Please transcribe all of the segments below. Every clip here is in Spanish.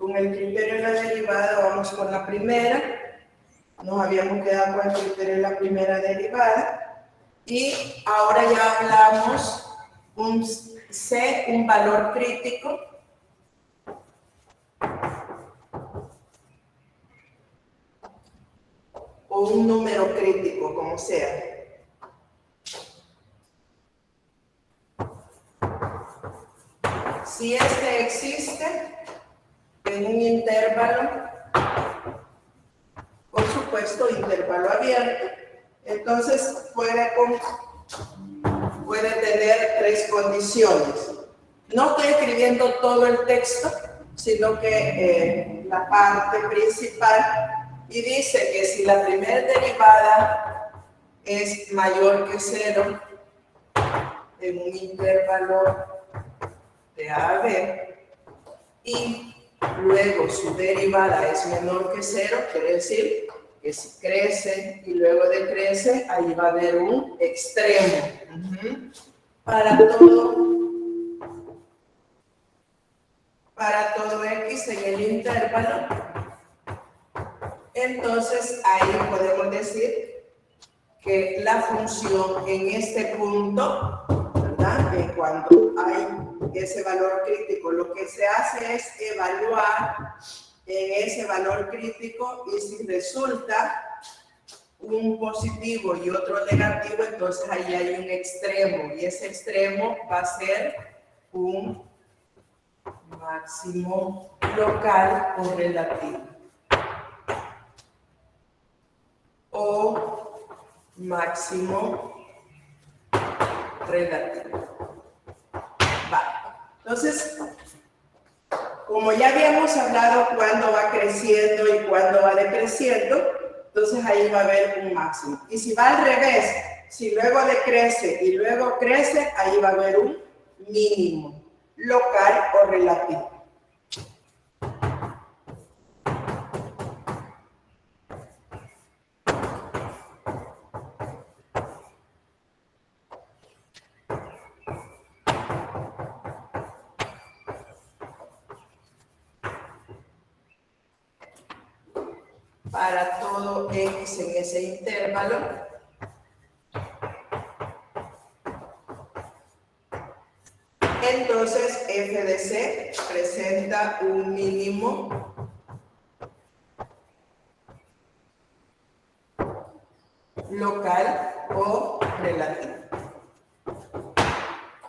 Con el criterio de la derivada vamos con la primera. Nos habíamos quedado con el criterio de la primera derivada. Y ahora ya hablamos un valor crítico. O un número crítico, como sea. Si este existe en un intervalo, por supuesto, intervalo abierto, entonces puede tener tres condiciones. No estoy escribiendo todo el texto, sino que la parte principal, y dice que si la primera derivada es mayor que 0 en un intervalo de A a B, y luego su derivada es menor que 0, quiere decir que si crece y luego decrece, ahí va a haber un extremo. Para todo X en el intervalo, entonces ahí podemos decir que la función en este punto, ¿verdad? Cuando hay ese valor crítico, lo que se hace es evaluar en ese valor crítico, y si resulta un positivo y otro negativo, entonces ahí hay un extremo, y ese extremo va a ser un máximo local o relativo, o máximo relativo. Vale. Entonces, como ya habíamos hablado cuándo va creciendo y cuándo va decreciendo, entonces ahí va a haber un máximo. Y si va al revés, si luego decrece y luego crece, ahí va a haber un mínimo, local o relativo. Para todo X en ese intervalo, entonces f de c presenta un mínimo local o relativo.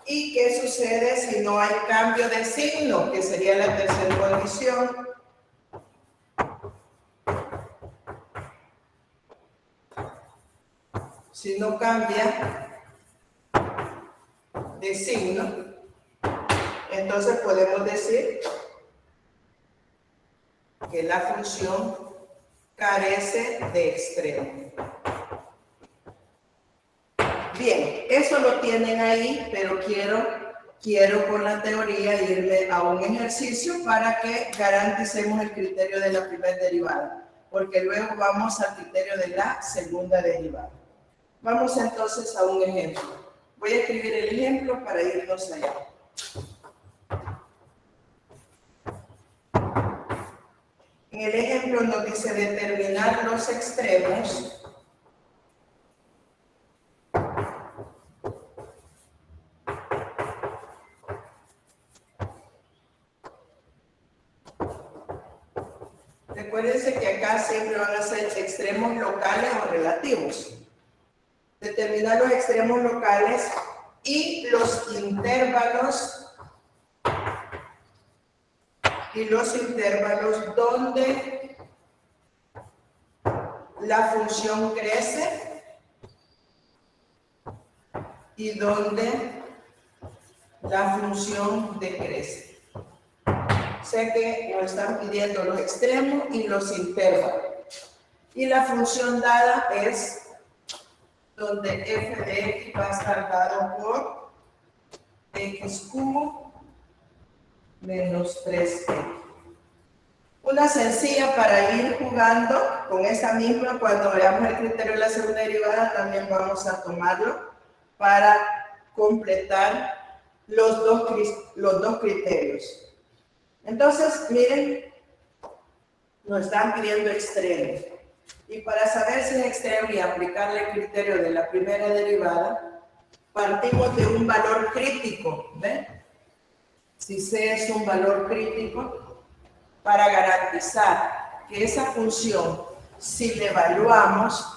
¿Y qué sucede si no hay cambio de signo? Que sería la tercera condición. Si no cambia de signo, entonces podemos decir que la función carece de extremo. Bien, eso lo tienen ahí, pero quiero con la teoría irme a un ejercicio para que garanticemos el criterio de la primera derivada, porque luego vamos al criterio de la segunda derivada. Vamos entonces a un ejemplo. Voy a escribir el ejemplo para irnos allá. En el ejemplo nos dice determinar los extremos Recuérdense que acá siempre van a ser extremos locales o relativos. Determinar los extremos locales y los intervalos donde la función crece y donde la función decrece. Sé que nos están pidiendo los extremos y los intervalos. Y la función dada es donde f de x va a estar dado por x cubo menos 3x. Una sencilla para ir jugando con esa misma, cuando veamos el criterio de la segunda derivada, también vamos a tomarlo para completar los dos criterios. Entonces, miren, nos están pidiendo extremos. Y para saber si es extremo y aplicarle el criterio de la primera derivada, partimos de un valor crítico, ¿ven? Si C es un valor crítico, para garantizar que esa función, si le evaluamos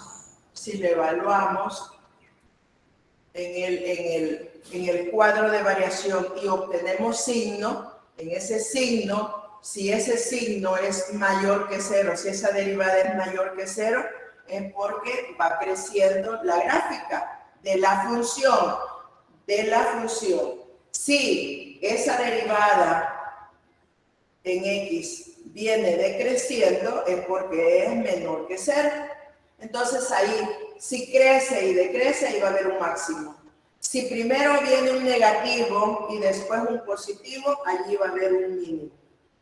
en el cuadro de variación y obtenemos signo, en ese signo, si ese signo es mayor que cero, si esa derivada es mayor que cero, es porque va creciendo la gráfica de la función. Si esa derivada en X viene decreciendo, es porque es menor que cero. Entonces ahí, si crece y decrece, ahí va a haber un máximo. Si primero viene un negativo y después un positivo, allí va a haber un mínimo.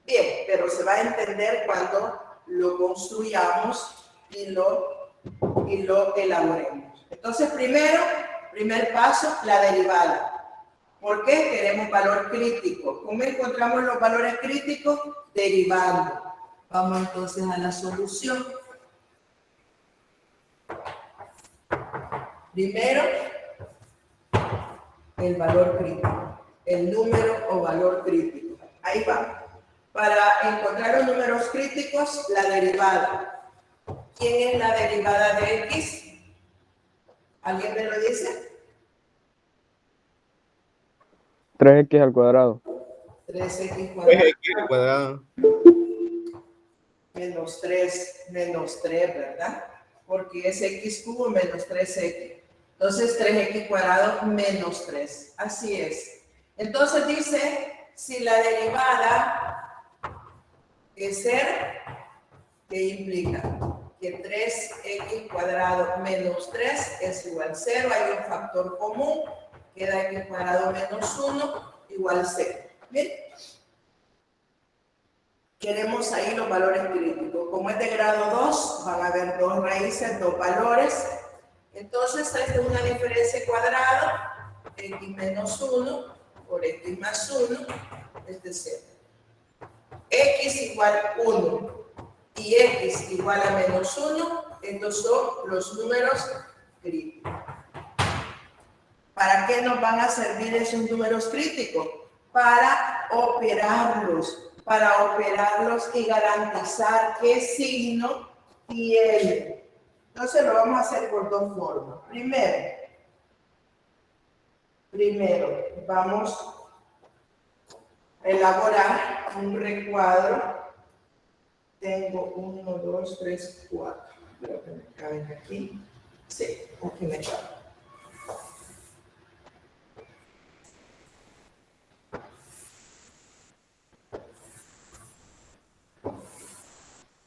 Bien, pero se va a entender cuando lo construyamos y lo elaboremos. Entonces, primer paso, la derivada. ¿Por qué? Queremos valor crítico. ¿Cómo encontramos los valores críticos? Derivando. Vamos entonces a la solución. Primero, el valor crítico, el número o valor crítico. Ahí va. Para encontrar los números críticos, la derivada. ¿Quién es la derivada de X? ¿Alguien me lo dice? 3x al cuadrado. 3x cuadrado. 3x al cuadrado. Menos 3, ¿verdad? Porque es x cubo menos 3x. Entonces, 3x cuadrado menos 3. Así es. Entonces dice, si la derivada es ser, ¿qué implica? Que 3x cuadrado menos 3 es igual a 0. Hay un factor común. Queda x cuadrado menos 1 igual a 0. ¿Bien? Queremos ahí los valores críticos. Como es de grado 2, van a haber dos raíces, dos valores. Entonces, esta es una diferencia cuadrada, x menos 1 por x más 1, es de 0. X igual a 1 y x igual a menos 1, estos son los números críticos. ¿Para qué nos van a servir esos números críticos? Para operarlos y garantizar qué signo tiene. Entonces lo vamos a hacer por dos formas. Primero vamos a elaborar un recuadro. Tengo 1, 2, 3, 4. Creo que me caben aquí. Sí, aquí me caben.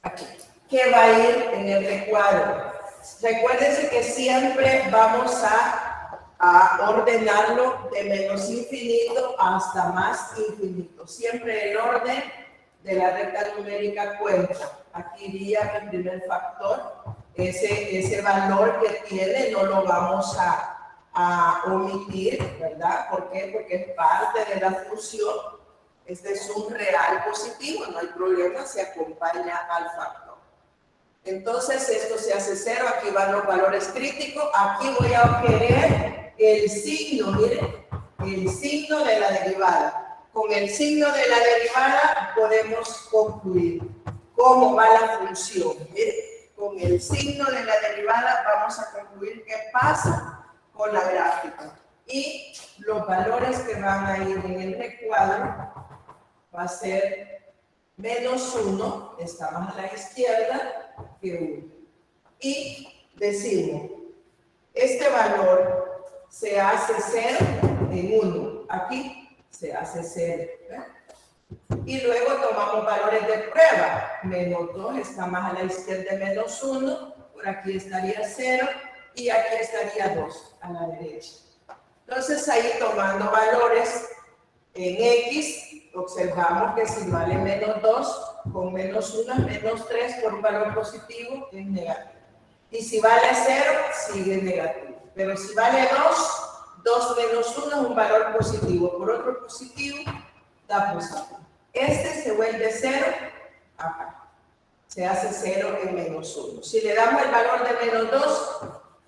Aquí. ¿Qué va a ir en el recuadro? Recuérdense que siempre vamos a ordenarlo de menos infinito hasta más infinito. Siempre el orden de la recta numérica cuenta. Aquí iría el primer factor. Ese valor que tiene no lo vamos a omitir, ¿verdad? ¿Por qué? Porque es parte de la función. Este es un real positivo, no hay problema, se acompaña al factor. Entonces, esto se hace 0, aquí van los valores críticos, aquí voy a querer el signo, miren, el signo de la derivada. Con el signo de la derivada podemos concluir cómo va la función. Miren, con el signo de la derivada vamos a concluir qué pasa con la gráfica. Y los valores que van a ir en el recuadro va a ser menos 1, está más a la izquierda que 1. Y decimos, este valor se hace 0 en 1. Aquí se hace 0. Y luego tomamos valores de prueba. Menos 2 está más a la izquierda de menos 1. Por aquí estaría 0. Y aquí estaría 2 a la derecha. Entonces ahí tomando valores en X, observamos que si vale menos 2, con menos 1 es menos 3 por un valor positivo es negativo. Y si vale 0, sigue negativo. Pero si vale 2 menos 1 es un valor positivo. Por otro positivo, da positivo. Este se vuelve 0 acá. se hace 0 en menos 1. Si le damos el valor de menos 2,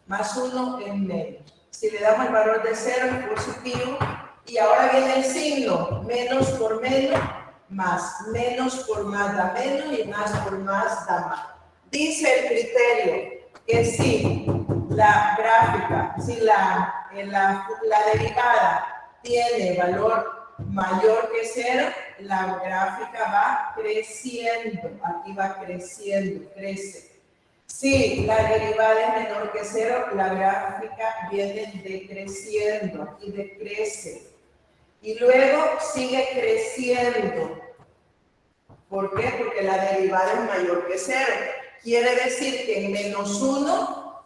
más 1 es menos. Si le damos el valor de 0 es positivo. Y ahora viene el signo, menos por menos, más. Menos por más da menos y más por más da más. Dice el criterio que si la gráfica, si la derivada tiene valor mayor que 0, la gráfica va creciendo. Aquí va creciendo, crece. Si la derivada es menor que 0, la gráfica viene decreciendo, aquí decrece. Y luego sigue creciendo. ¿Por qué? Porque la derivada es mayor que 0. Quiere decir que en menos 1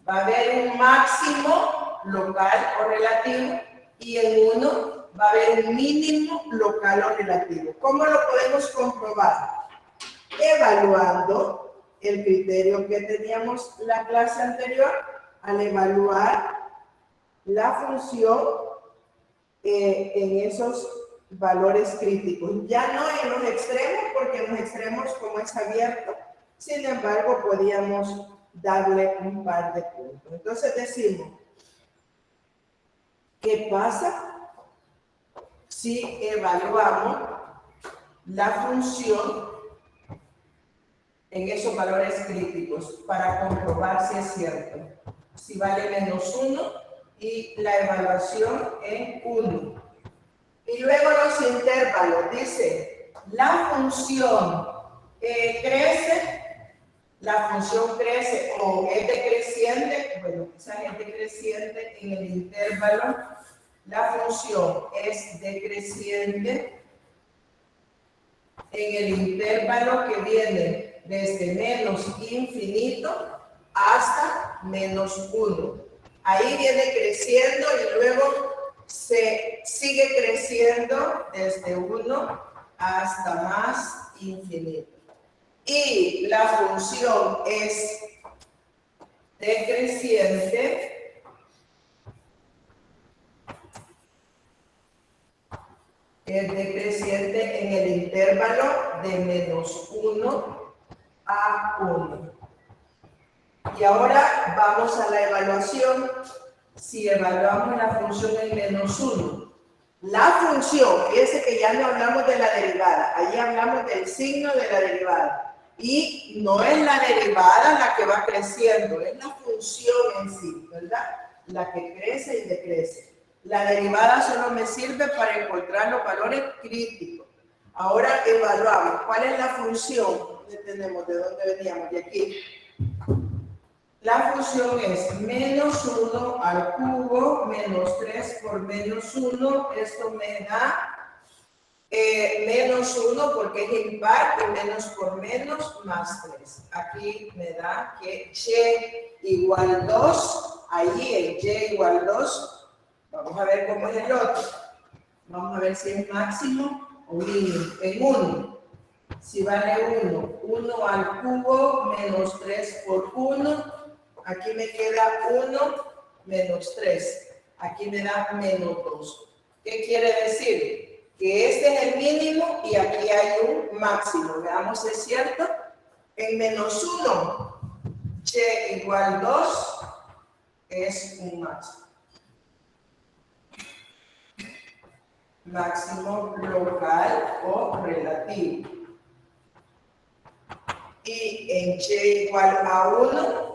va a haber un máximo local o relativo y en 1 va a haber un mínimo local o relativo. ¿Cómo lo podemos comprobar? Evaluando el criterio que teníamos la clase anterior, al evaluar la función en esos valores críticos. Ya no en los extremos, porque en los extremos, como es abierto, sin embargo, podíamos darle un par de puntos. Entonces decimos, ¿qué pasa si evaluamos la función en esos valores críticos para comprobar si es cierto? Si vale menos 1 y la evaluación en 1. Y luego los intervalos, dice, la función crece, la función crece o es decreciente, bueno, quizás es decreciente en el intervalo, la función es decreciente en el intervalo que viene desde menos infinito hasta menos 1. Ahí viene creciendo y luego se sigue creciendo desde 1 hasta más infinito. Y la función es decreciente en el intervalo de menos 1 a 1. Y ahora vamos a la evaluación. Si evaluamos la función en menos 1, la función, fíjense que ya no hablamos de la derivada, allí hablamos del signo de la derivada. Y no es la derivada la que va creciendo, es la función en sí, ¿verdad? La que crece y decrece. La derivada solo me sirve para encontrar los valores críticos. Ahora evaluamos. ¿Cuál es la función? ¿Dónde tenemos? ¿De dónde veníamos? De aquí. La función es menos 1 al cubo menos 3 por menos 1. Esto me da menos 1 porque es impar y menos por menos más 3. Aquí me da que y igual 2. Allí el y igual 2. Vamos a ver cómo es el otro. Vamos a ver si es máximo o mínimo. En 1. Si vale 1. 1 al cubo menos 3 por 1. Aquí me queda 1 menos 3. Aquí me da menos 2. ¿Qué quiere decir? Que este es el mínimo y aquí hay un máximo. Veamos si es cierto. En menos 1, y igual 2 es un máximo. Máximo local o relativo. Y en y igual a 1,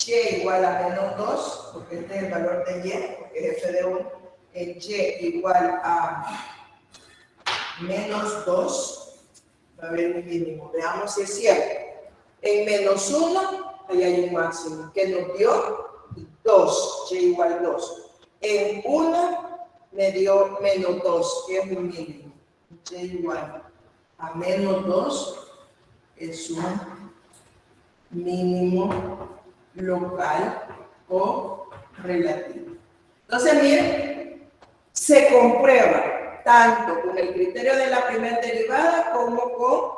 y igual a menos 2, porque este es el valor de y, porque es f de 1, en y igual a menos 2, va a haber un mínimo. Veamos si es cierto. En menos 1, ahí hay un máximo, que nos dio 2, y igual 2. En 1, me dio menos 2, que es un mínimo. Y igual a menos 2 es un mínimo local o relativo. Entonces, miren, se comprueba tanto con el criterio de la primera derivada como con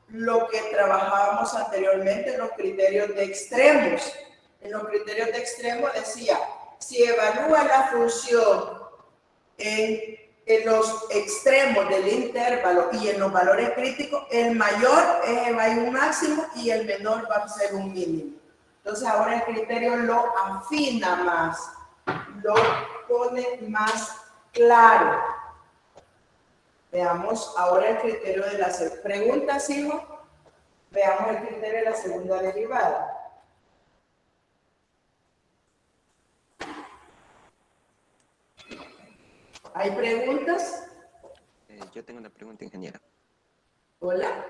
lo que trabajábamos anteriormente en los criterios de extremos. En los criterios de extremos decía, si evalúa la función en en los extremos del intervalo y en los valores críticos, el mayor va a ir un máximo y el menor va a ser un mínimo. Entonces ahora el criterio lo afina más, lo pone más claro. Veamos ahora el criterio de la segunda. ¿Preguntas, hijo? Veamos el criterio de la segunda derivada. ¿Hay preguntas? Yo tengo una pregunta, ingeniera. Hola.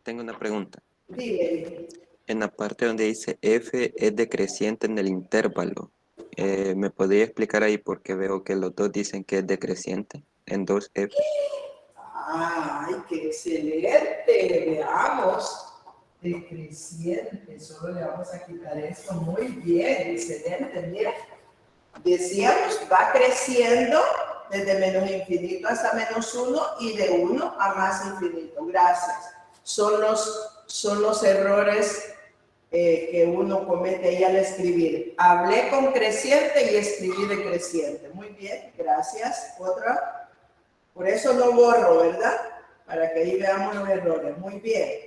Tengo una pregunta. Dime. En la parte donde dice f es decreciente en el intervalo, ¿me podría explicar ahí por qué veo que los dos dicen que es decreciente en 2f? ¡Ay, qué excelente! Veamos. Decreciente. Solo le vamos a quitar esto. Muy bien, excelente. Mira. Decíamos, va creciendo desde menos infinito hasta menos 1 y de 1 a más infinito. Gracias. Son los errores que uno comete ahí al escribir. Hablé con creciente y escribí decreciente. Muy bien, gracias. Otra. Por eso no borro, ¿verdad? Para que ahí veamos los errores. Muy bien.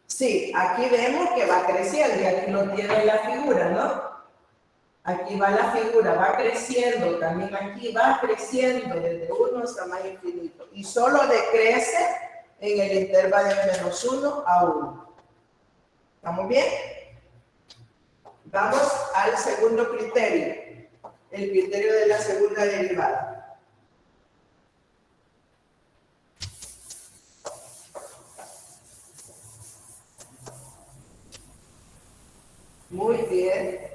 Sí, aquí vemos que va creciendo y aquí lo tiene la figura, ¿no? Aquí va la figura, va creciendo, también aquí va creciendo desde 1 hasta más infinito. Y solo decrece en el intervalo de menos 1 a 1. ¿Estamos bien? Vamos al segundo criterio, el criterio de la segunda derivada. Muy bien.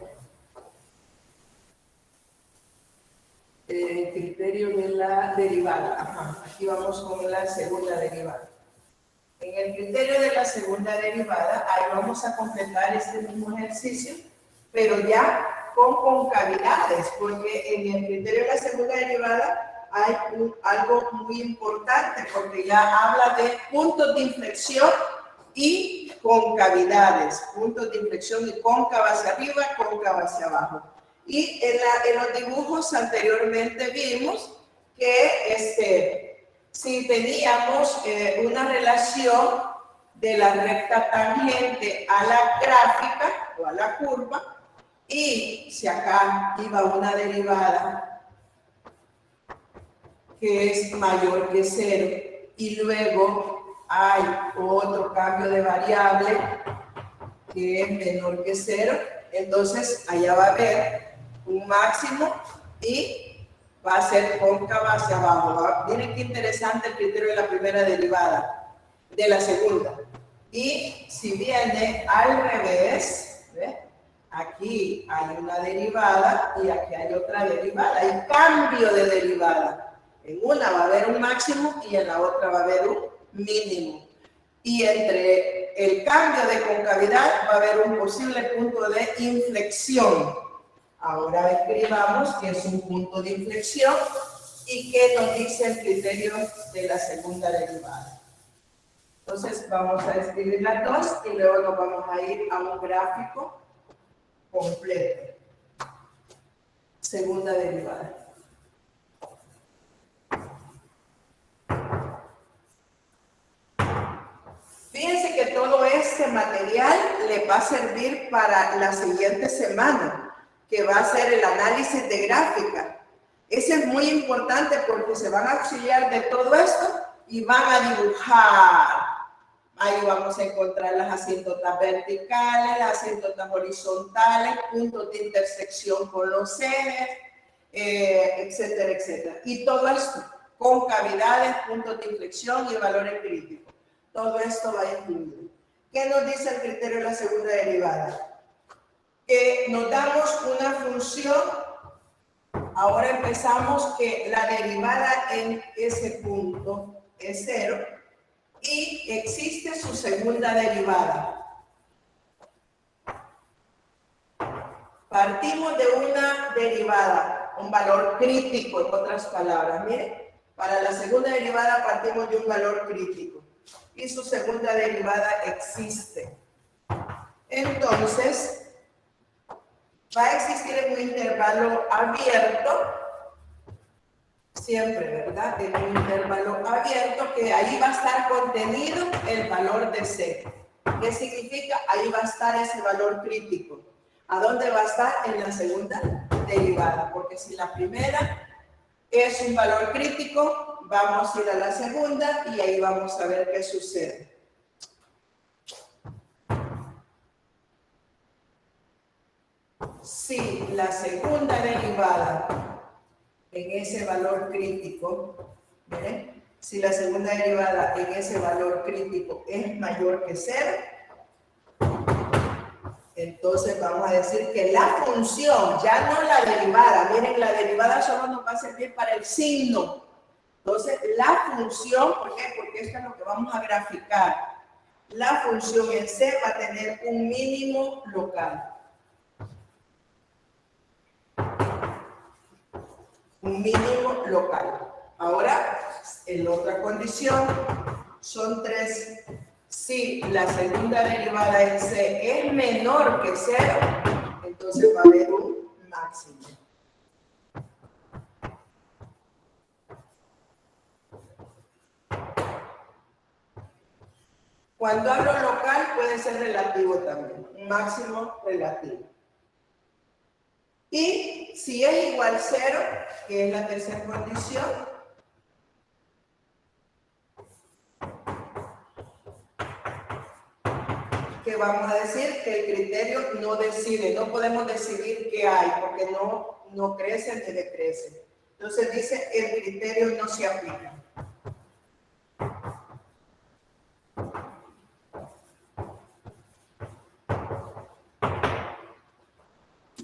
El criterio de la derivada. Ajá. Aquí vamos con la segunda derivada. En el criterio de la segunda derivada, ahí vamos a completar este mismo ejercicio, pero ya con concavidades, porque en el criterio de la segunda derivada hay algo muy importante, porque ya habla de puntos de inflexión y concavidades, puntos de inflexión y cóncava hacia arriba, cóncava hacia abajo. Y en los dibujos anteriormente vimos que si teníamos una relación de la recta tangente a la gráfica o a la curva, y si acá iba una derivada que es mayor que 0 y luego hay otro cambio de variable que es menor que 0, entonces allá va a haber un máximo y va a ser cóncava hacia abajo. Miren qué interesante el criterio de la primera derivada, de la segunda. Y si viene al revés, ¿ve? Aquí hay una derivada y aquí hay otra derivada. Hay cambio de derivada. En una va a haber un máximo y en la otra va a haber un mínimo. Y entre el cambio de concavidad va a haber un posible punto de inflexión. Ahora escribamos que es un punto de inflexión y qué nos dice el criterio de la segunda derivada. Entonces vamos a escribir las dos y luego nos vamos a ir a un gráfico completo. Segunda derivada. Fíjense que todo este material le va a servir para la siguiente semana, que va a ser el análisis de gráfica. Ese es muy importante porque se van a auxiliar de todo esto y van a dibujar. Ahí vamos a encontrar las asíntotas verticales, las asíntotas horizontales, puntos de intersección con los ejes, etcétera, etcétera. Y todo esto, concavidades, puntos de inflexión y valores críticos. Todo esto va incluido. ¿Qué nos dice el criterio de la segunda derivada? Que nos damos una función. Ahora empezamos que la derivada en ese punto es 0 y existe su segunda derivada. Partimos de una derivada, un valor crítico, en otras palabras. Miren, para la segunda derivada partimos de un valor crítico y su segunda derivada existe. Entonces, va a existir en un intervalo abierto Siempre, ¿verdad? En un intervalo abierto, que ahí va a estar contenido el valor de C. ¿Qué significa? Ahí va a estar ese valor crítico. ¿A dónde va a estar? En la segunda derivada, porque si la primera es un valor crítico, vamos a ir a la segunda y ahí vamos a ver qué sucede. Si la segunda derivada en ese valor crítico, ¿miren? Si la segunda derivada en ese valor crítico es mayor que 0, entonces vamos a decir que la función, ya no la derivada, miren, la derivada solo nos va a servir para el signo. Entonces, la función, ¿por qué? Porque esto es lo que vamos a graficar. La función en C va a tener un mínimo local. Un mínimo local. Ahora, en otra condición, son 3. Si la segunda derivada en C es menor que 0, entonces va a haber un máximo. Cuando hablo local puede ser relativo también, un máximo relativo. Y si es igual a 0, que es la tercera condición, que vamos a decir que el criterio no decide, no podemos decidir qué hay, porque no crece ni decrece. Entonces dice, el criterio no se aplica.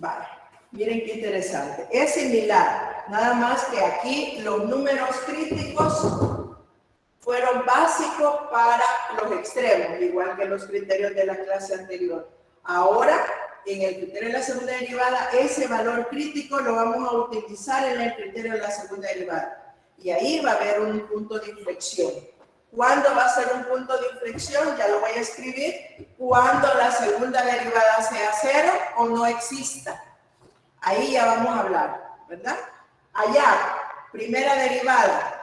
Vale, miren qué interesante. Es similar, nada más que aquí los números críticos fueron básicos para los extremos, igual que los criterios de la clase anterior. Ahora, en el criterio de la segunda derivada, ese valor crítico lo vamos a utilizar en el criterio de la segunda derivada. Y ahí va a haber un punto de inflexión. ¿Cuándo va a ser un punto de inflexión? Ya lo voy a escribir. Cuando la segunda derivada sea 0 o no exista. Ahí ya vamos a hablar, ¿verdad? Allá, primera derivada.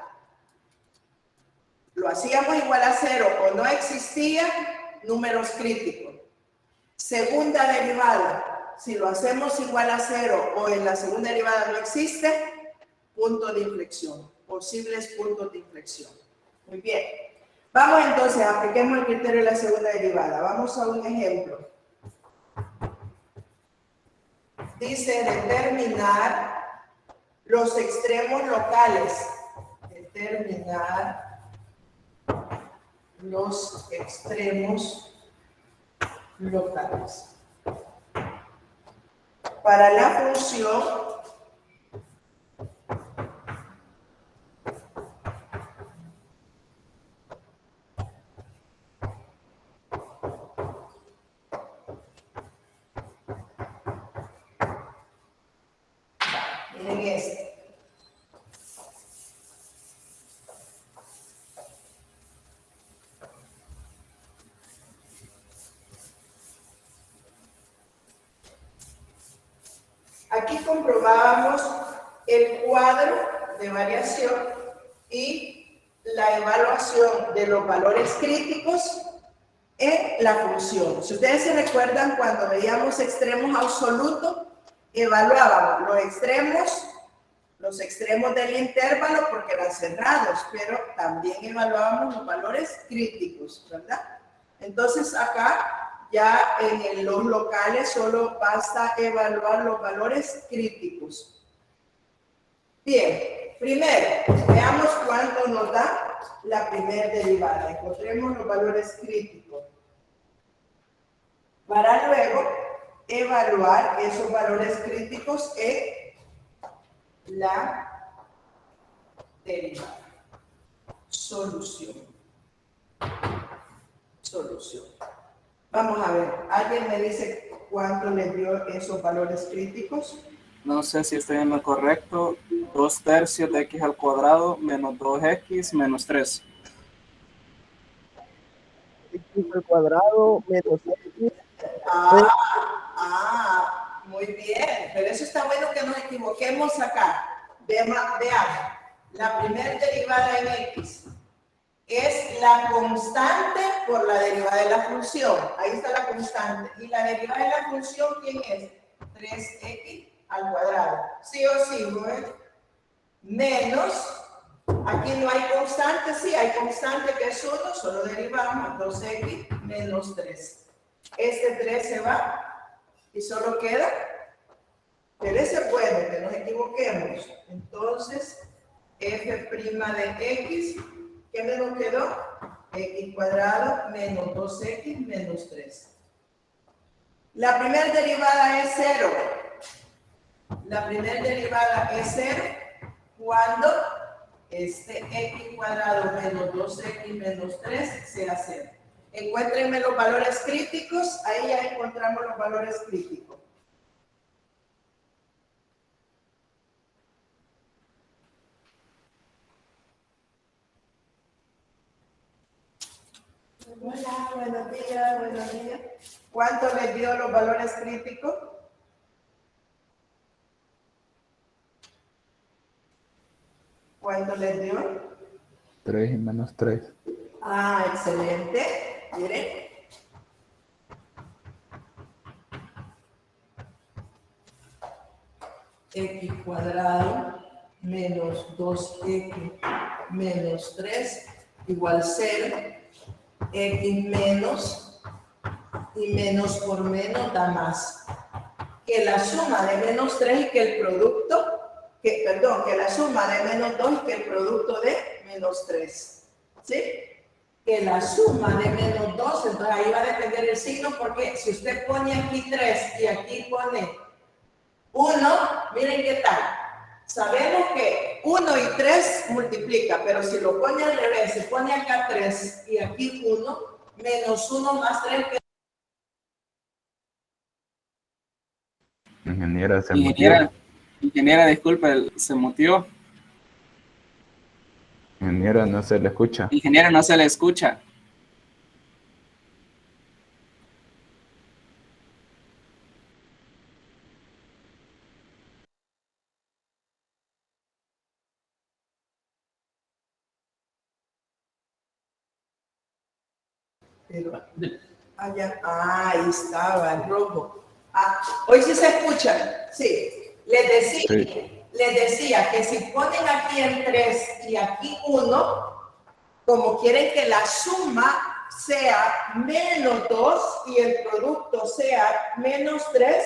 Lo hacíamos igual a 0 o no existía, números críticos. Segunda derivada, si lo hacemos igual a 0 o en la segunda derivada no existe, punto de inflexión, posibles puntos de inflexión. Muy bien. Vamos entonces, apliquemos el criterio de la segunda derivada. Vamos a un ejemplo. Dice determinar los extremos locales. Determinar los extremos locales. Para la función miren este. Aquí comprobábamos el cuadro de variación y la evaluación de los valores críticos en la función. Si ustedes se recuerdan, cuando veíamos extremos absolutos, evaluábamos los extremos del intervalo porque eran cerrados, pero también evaluábamos los valores críticos, ¿verdad? Entonces acá ya en los locales solo basta evaluar los valores críticos. Bien, primero, veamos cuánto nos da la primera derivada. Encontremos los valores críticos. Para luego evaluar esos valores críticos en la derivada. Solución. Vamos a ver, ¿alguien me dice cuánto le dio esos valores críticos? No sé si estoy en lo correcto. 2/3 de x al cuadrado menos 2x menos 3. X al cuadrado menos X. Muy bien, pero eso está bueno que nos equivoquemos acá. Veamos, la primera derivada en X es la constante por la derivada de la función. Ahí está la constante. Y la derivada de la función, ¿quién es? 3x al cuadrado. Sí o sí, ¿no es? Menos, aquí no hay constante, sí hay constante que es 1, solo derivamos 2x menos 3. Este 3 se va y solo queda, pero ese puede que nos equivoquemos. Entonces, f' de x, ¿qué me nos quedó? X cuadrado menos 2x menos 3. La primera derivada es 0. La primera derivada es 0 cuando este x cuadrado menos 2x menos 3 sea 0. Encuéntrenme los valores críticos. Ahí ya encontramos los valores críticos. Hola, buenos días, buenos días. ¿Cuánto les dio los valores críticos? ¿Cuánto les dio? 3 y menos 3. Ah, excelente. Miren. X cuadrado menos 2x menos 3 igual 0. X menos y menos por menos da más. Que la suma de menos 3 y que el producto, que la suma de menos 2 y que el producto de menos 3. ¿Sí? Que la suma de menos 2, entonces ahí va a depender el signo, porque si usted pone aquí 3 y aquí pone 1, miren qué tal. Sabemos que 1 y 3 multiplica, pero si lo pone al revés, se pone acá 3 y aquí 1, menos 1 más 3, que Ingeniera, se mutió. Ingeniera, disculpe, se mutió. Ingeniera, no se le escucha. Ingeniera, no se le escucha. pero allá, ahí estaba el rojo. Hoy sí se escucha. Sí. Les decía que si ponen aquí el 3 y aquí 1, como quieren que la suma sea menos 2 y el producto sea menos 3,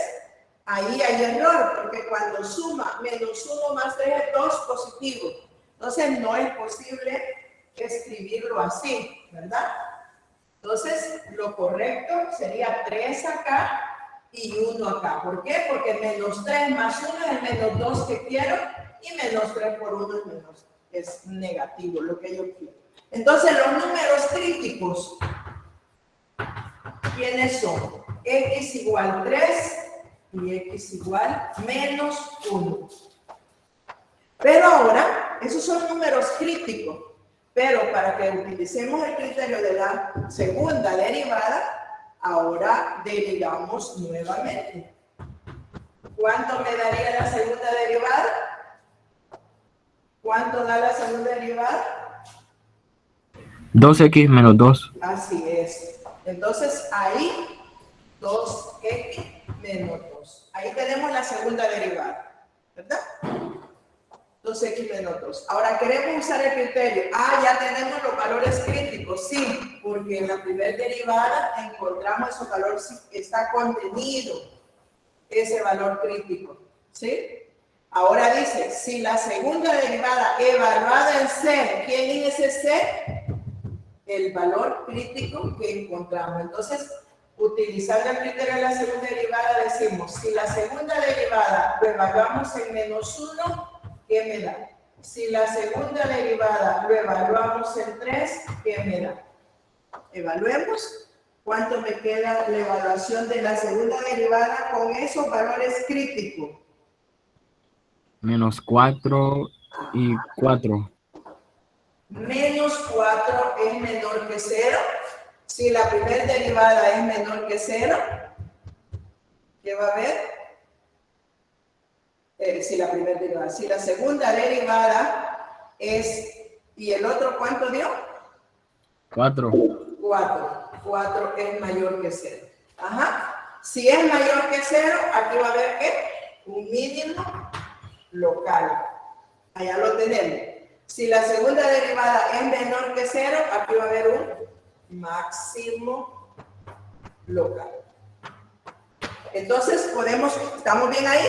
ahí hay error, porque cuando suma menos 1 más 3 es 2 positivo. Entonces no es posible escribirlo así, ¿verdad? Entonces lo correcto sería 3 acá y 1 acá. ¿Por qué? Porque menos 3 más 1 es menos 2 que quiero y menos 3 por 1 es negativo, lo que yo quiero. Entonces los números críticos, ¿quiénes son? X igual 3 y X igual menos 1. Pero ahora, esos son números críticos. Pero para que utilicemos el criterio de la segunda derivada, ahora derivamos nuevamente. ¿Cuánto me daría la segunda derivada? ¿Cuánto da la segunda derivada? 2x menos 2. Así es. Entonces ahí 2x menos 2. Ahí tenemos la segunda derivada, ¿verdad? 2x menos 2. Ahora queremos usar el criterio. Ya tenemos los valores críticos. Sí, porque en la primera derivada encontramos esos valores, está contenido ese valor crítico. ¿Sí? Ahora dice, si la segunda derivada evaluada en C, ¿quién es ese C? El valor crítico que encontramos. Entonces, utilizando el criterio de la segunda derivada, decimos, si la segunda derivada lo evaluamos en menos 1, ¿qué me da? Si la segunda derivada lo evaluamos en 3, ¿qué me da? Evaluemos. ¿Cuánto me queda la evaluación de la segunda derivada con esos valores críticos? Menos 4 y 4. Menos 4 es menor que 0. Si la primera derivada es menor que 0, ¿qué va a haber? Si la segunda derivada ¿y el otro cuánto dio? 4. 4 es mayor que 0. Ajá. Si es mayor que 0, aquí va a haber ¿qué? Un mínimo local. Allá lo tenemos. Si la segunda derivada es menor que 0, aquí va a haber un máximo local. Entonces ¿estamos bien ahí?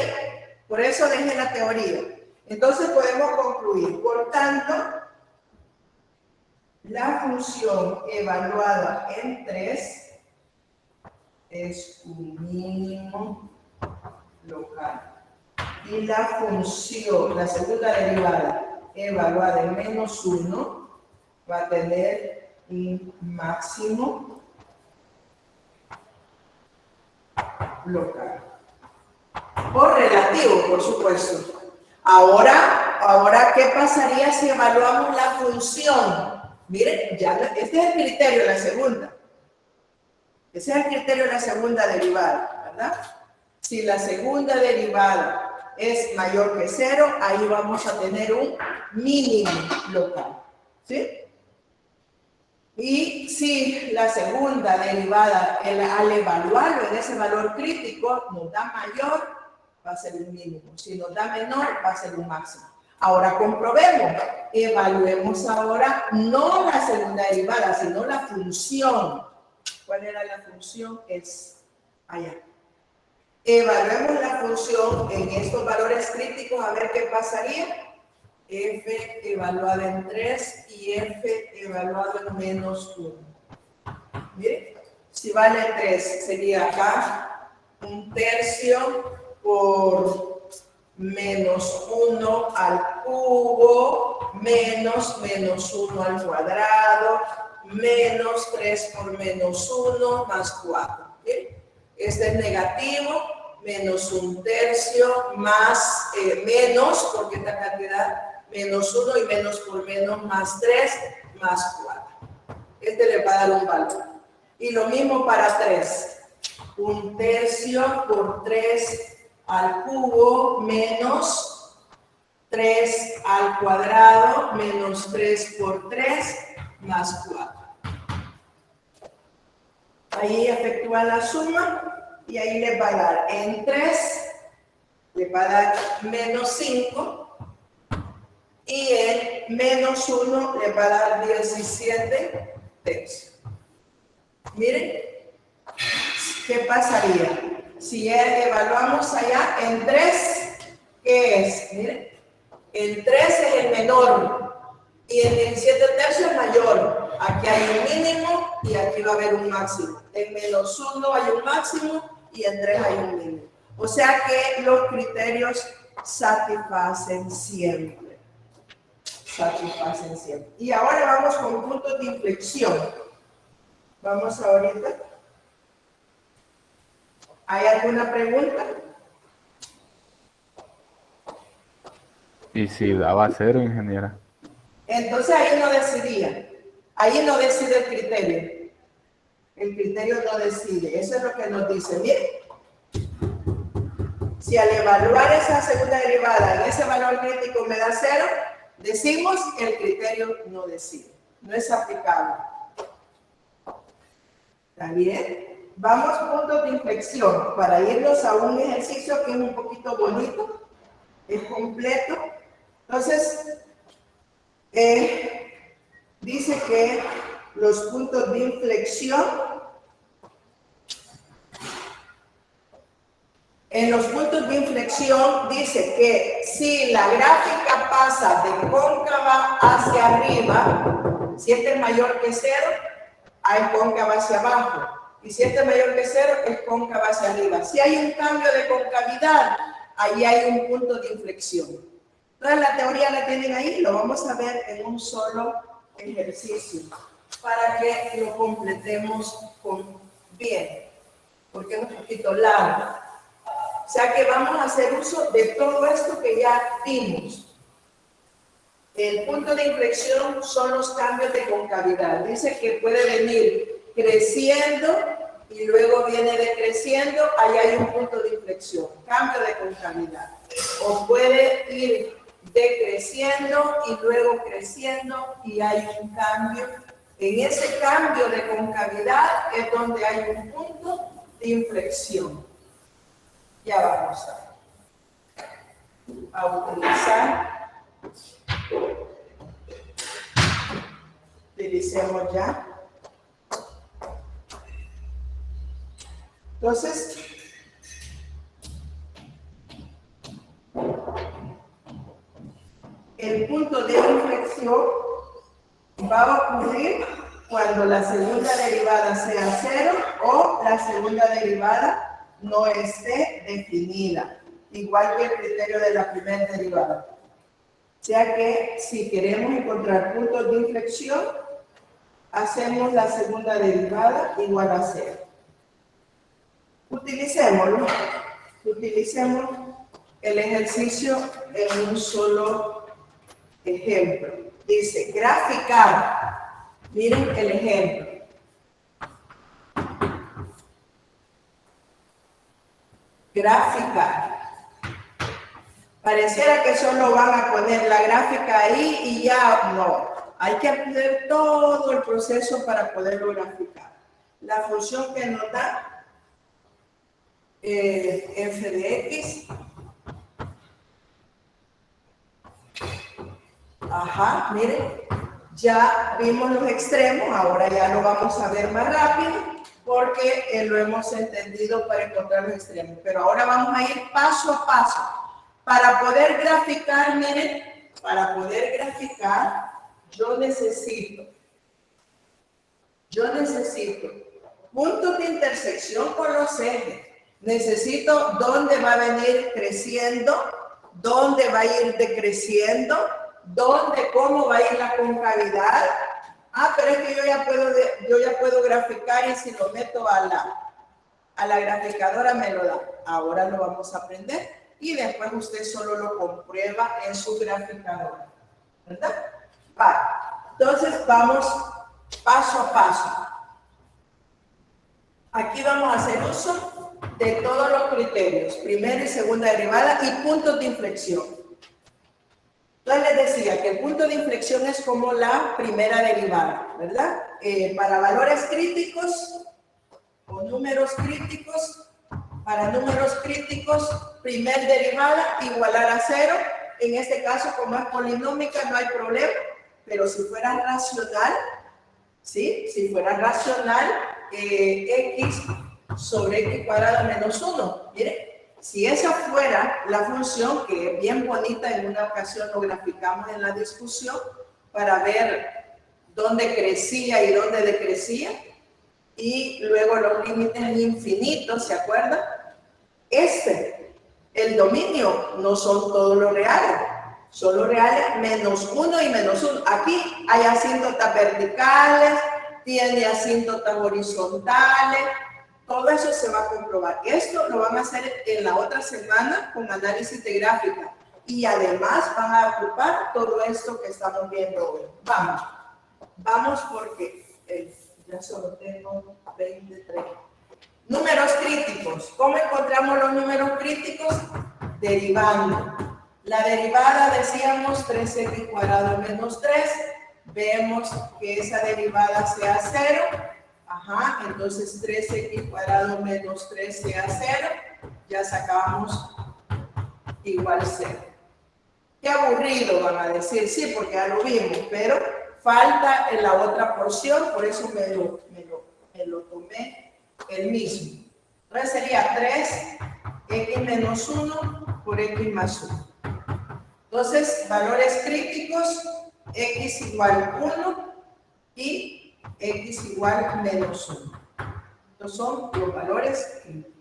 Por eso dejé la teoría. Entonces podemos concluir. Por tanto, la función evaluada en 3 es un mínimo local. Y la función, la segunda derivada evaluada en -1, va a tener un máximo local. O relativo, por supuesto. Ahora, ¿qué pasaría si evaluamos la función? Miren, este es el criterio de la segunda. Ese es el criterio de la segunda derivada, ¿verdad? Si la segunda derivada es mayor que 0, ahí vamos a tener un mínimo local, ¿sí? Y si la segunda derivada, al evaluarlo en ese valor crítico, nos da mayor, va a ser un mínimo. Si nos da menor, va a ser un máximo. Ahora comprobemos, evaluemos ahora no la segunda derivada, sino la función. ¿Cuál era la función? Es allá. Evaluemos la función en estos valores críticos a ver qué pasaría. F evaluada en 3 y F evaluado en -1. Miren, si vale 3, sería acá 1/3 por -1 al cubo, menos -1 al cuadrado, menos 3 por -1 más 4. ¿Bien? Este es negativo, menos 1/3 más menos, porque esta cantidad, -1 y menos por menos más 3 más 4. Este le va a dar un valor. Y lo mismo para 3. 1/3 por 3 al cubo menos 3 al cuadrado menos 3 por 3 más 4. Ahí efectúan la suma y ahí les va a dar en 3, les va a dar -5 y en -1 les va a dar 17 tercios. Miren, ¿qué pasaría? Si evaluamos allá en 3, ¿qué es? Miren, el 3 es el menor y el 17 tercios es mayor. Aquí hay un mínimo y aquí va a haber un máximo. En -1 hay un máximo y en 3 hay un mínimo. O sea que los criterios satisfacen siempre. Satisfacen siempre. Y ahora vamos con puntos de inflexión. Vamos ahorita. ¿Hay alguna pregunta? ¿Y si daba 0, ingeniera? Entonces ahí no decidía. Ahí no decide el criterio. El criterio no decide. Eso es lo que nos dice. Miren. Si al evaluar esa segunda derivada en ese valor crítico me da 0, decimos el criterio no decide. No es aplicable. ¿Está bien? Vamos a puntos de inflexión para irnos a un ejercicio que es un poquito bonito, es completo. Entonces, dice que los puntos de inflexión, en los puntos de inflexión dice que si la gráfica pasa de cóncava hacia arriba, si este es mayor que 0, hay cóncava hacia abajo. Y si este es mayor que 0, es cóncava hacia arriba. Si hay un cambio de concavidad, ahí hay un punto de inflexión. Entonces la teoría la tienen ahí, lo vamos a ver en un solo ejercicio para que lo completemos bien, porque es un poquito largo. O sea que vamos a hacer uso de todo esto que ya vimos. El punto de inflexión son los cambios de concavidad. Dice que puede venir creciendo y luego viene decreciendo. Ahí hay un punto de inflexión, cambio de concavidad. O puede ir decreciendo y luego creciendo y hay un cambio. En ese cambio de concavidad es donde hay un punto de inflexión. Ya vamos a utilizar. Utilicemos ya. Entonces, el punto de inflexión va a ocurrir cuando la segunda derivada sea 0 o la segunda derivada no esté definida, igual que el criterio de la primera derivada. O sea que si queremos encontrar puntos de inflexión, hacemos la segunda derivada igual a 0. Utilicémoslo. Utilicemos el ejercicio en un solo ejemplo. Dice, graficar. Miren el ejemplo. Graficar. Pareciera que solo van a poner la gráfica ahí y ya no. Hay que hacer todo el proceso para poderlo graficar. La función que nos da f de x. Ajá, miren, ya vimos los extremos, ahora ya lo vamos a ver más rápido porque lo hemos entendido para encontrar los extremos. Pero ahora vamos a ir paso a paso. Para poder graficar, miren, para poder graficar, yo necesito puntos de intersección con los ejes. Necesito dónde va a venir creciendo, dónde va a ir decreciendo, cómo va a ir la concavidad. Ah, pero es que yo ya puedo graficar y si lo meto a la graficadora me lo da. Ahora lo vamos a aprender y después usted solo lo comprueba en su graficadora. ¿Verdad? Vale. Entonces vamos paso a paso. Aquí vamos a hacer uso de todos los criterios, primera y segunda derivada y puntos de inflexión. Entonces les decía que el punto de inflexión es como la primera derivada, ¿verdad? Para valores críticos o números críticos, para números críticos, primer derivada igualar a 0. En este caso, como es polinómica, no hay problema, pero si fuera racional, ¿sí? Si fuera racional, x sobre x cuadrado menos 1. Miren, si esa fuera la función, que es bien bonita, en una ocasión lo graficamos en la discusión para ver dónde crecía y dónde decrecía, y luego los límites infinitos, ¿se acuerdan? El dominio no son todos los reales, son los reales menos 1 y menos 1. Aquí hay asíntotas verticales, tiene asíntotas horizontales, todo eso se va a comprobar. Esto lo van a hacer en la otra semana con análisis de gráfica y además van a ocupar todo esto que estamos viendo hoy. Vamos porque ya solo tengo 23. Números críticos. ¿Cómo encontramos los números críticos? Derivando. La derivada decíamos 3x cuadrado menos 3. Vemos que esa derivada sea 0. Ajá, entonces 3x cuadrado menos 3 sea 0. Ya sacamos igual 0. Qué aburrido, van a decir. Sí, porque ya lo vimos, pero falta en la otra porción, por eso me lo tomé el mismo. Entonces sería 3x menos 1 por x más 1. Entonces, valores críticos, x igual 1 y x igual menos 1. Estos son los valores críticos.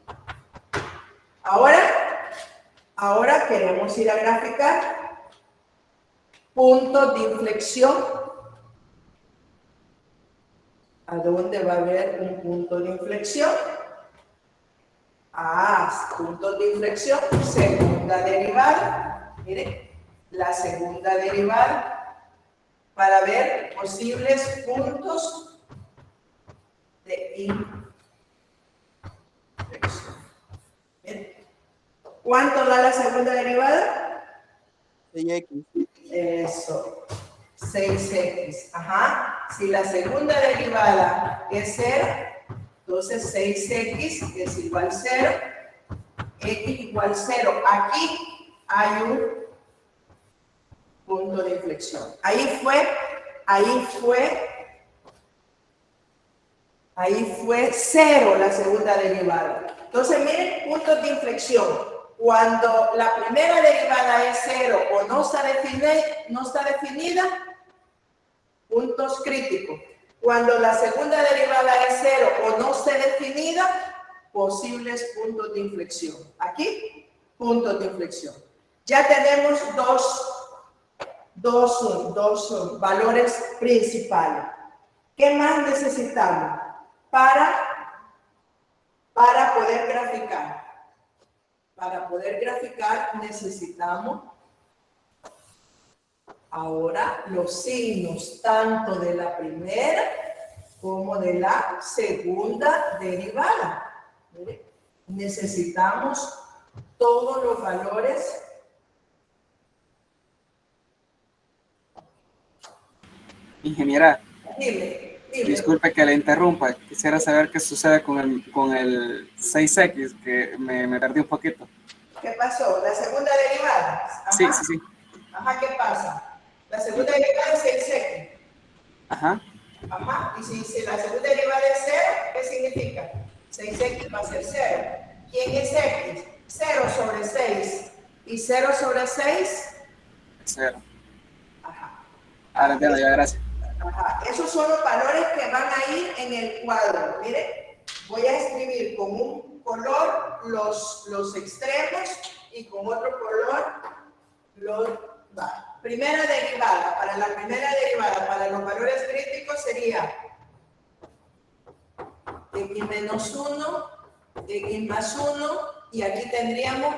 Ahora queremos ir a graficar puntos de inflexión. ¿A dónde va a haber un punto de inflexión? Puntos de inflexión, segunda derivada. Miren, la segunda derivada para ver posibles puntos de inflexión. Miren, ¿cuánto da la segunda derivada? 6x. Eso. 6x. Ajá. Si la segunda derivada es 0, entonces 6x es igual a 0. X igual 0. Aquí hay un punto de inflexión. Ahí fue 0 la segunda derivada. Entonces, miren, puntos de inflexión. Cuando la primera derivada es 0 o no está definida, puntos críticos. Cuando la segunda derivada es 0 o no esté definida, posibles puntos de inflexión. Aquí, puntos de inflexión. Ya tenemos dos valores principales. ¿Qué más necesitamos para poder graficar? Para poder graficar necesitamos ahora los signos tanto de la primera como de la segunda derivada. ¿Mire? Necesitamos todos los valores. Ingeniera, Dime. disculpe que le interrumpa. Quisiera saber qué sucede con el 6x, que me perdí un poquito. ¿Qué pasó? ¿La segunda derivada? Ajá. Sí. Ajá, ¿qué pasa? La segunda derivada es 6x. Ajá. Ajá, y si la segunda derivada es 0, ¿qué significa? 6x va a ser 0. ¿Quién es x? 0 sobre 6. ¿Y 0 sobre 6? 0. Ajá. Ahora entiendo, ya, gracias. Ajá. Esos son los valores que van a ir en el cuadro. Mire, voy a escribir con un color los extremos y con otro color los... Primera derivada, para la primera derivada, para los valores críticos sería x menos 1, x más 1, y aquí tendríamos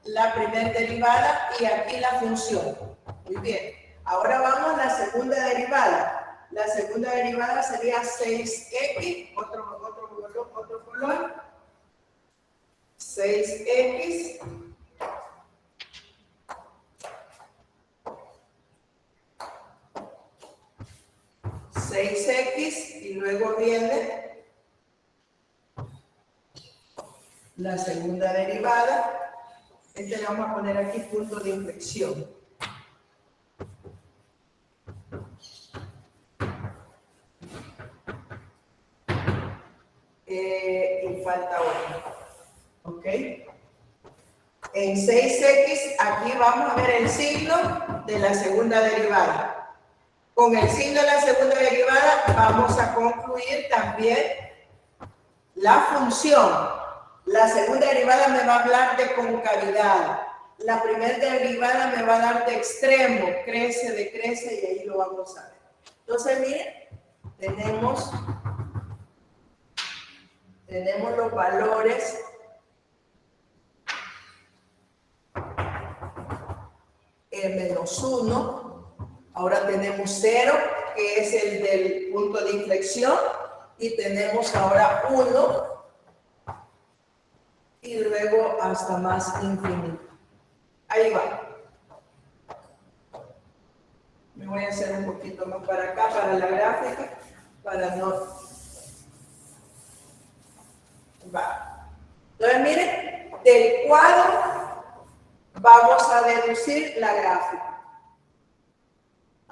la primera derivada y aquí la función. Muy bien. Ahora vamos a la segunda derivada. La segunda derivada sería 6x, otro color. 6x. 6x y luego viene la segunda derivada. Le vamos a poner aquí punto de inflexión. Y falta otro. ¿Ok? En 6x aquí vamos a ver el signo de la segunda derivada. Con el signo de la segunda derivada vamos a concluir también la función. La segunda derivada me va a hablar de concavidad. La primera derivada me va a dar de extremo, crece, decrece, y ahí lo vamos a ver. Entonces, miren, tenemos los valores menos 1. Ahora tenemos 0, que es el del punto de inflexión, y tenemos ahora 1, y luego hasta más infinito. Ahí va. Me voy a hacer un poquito más para acá, para la gráfica, para no... Va. Entonces, miren, del cuadro vamos a deducir la gráfica.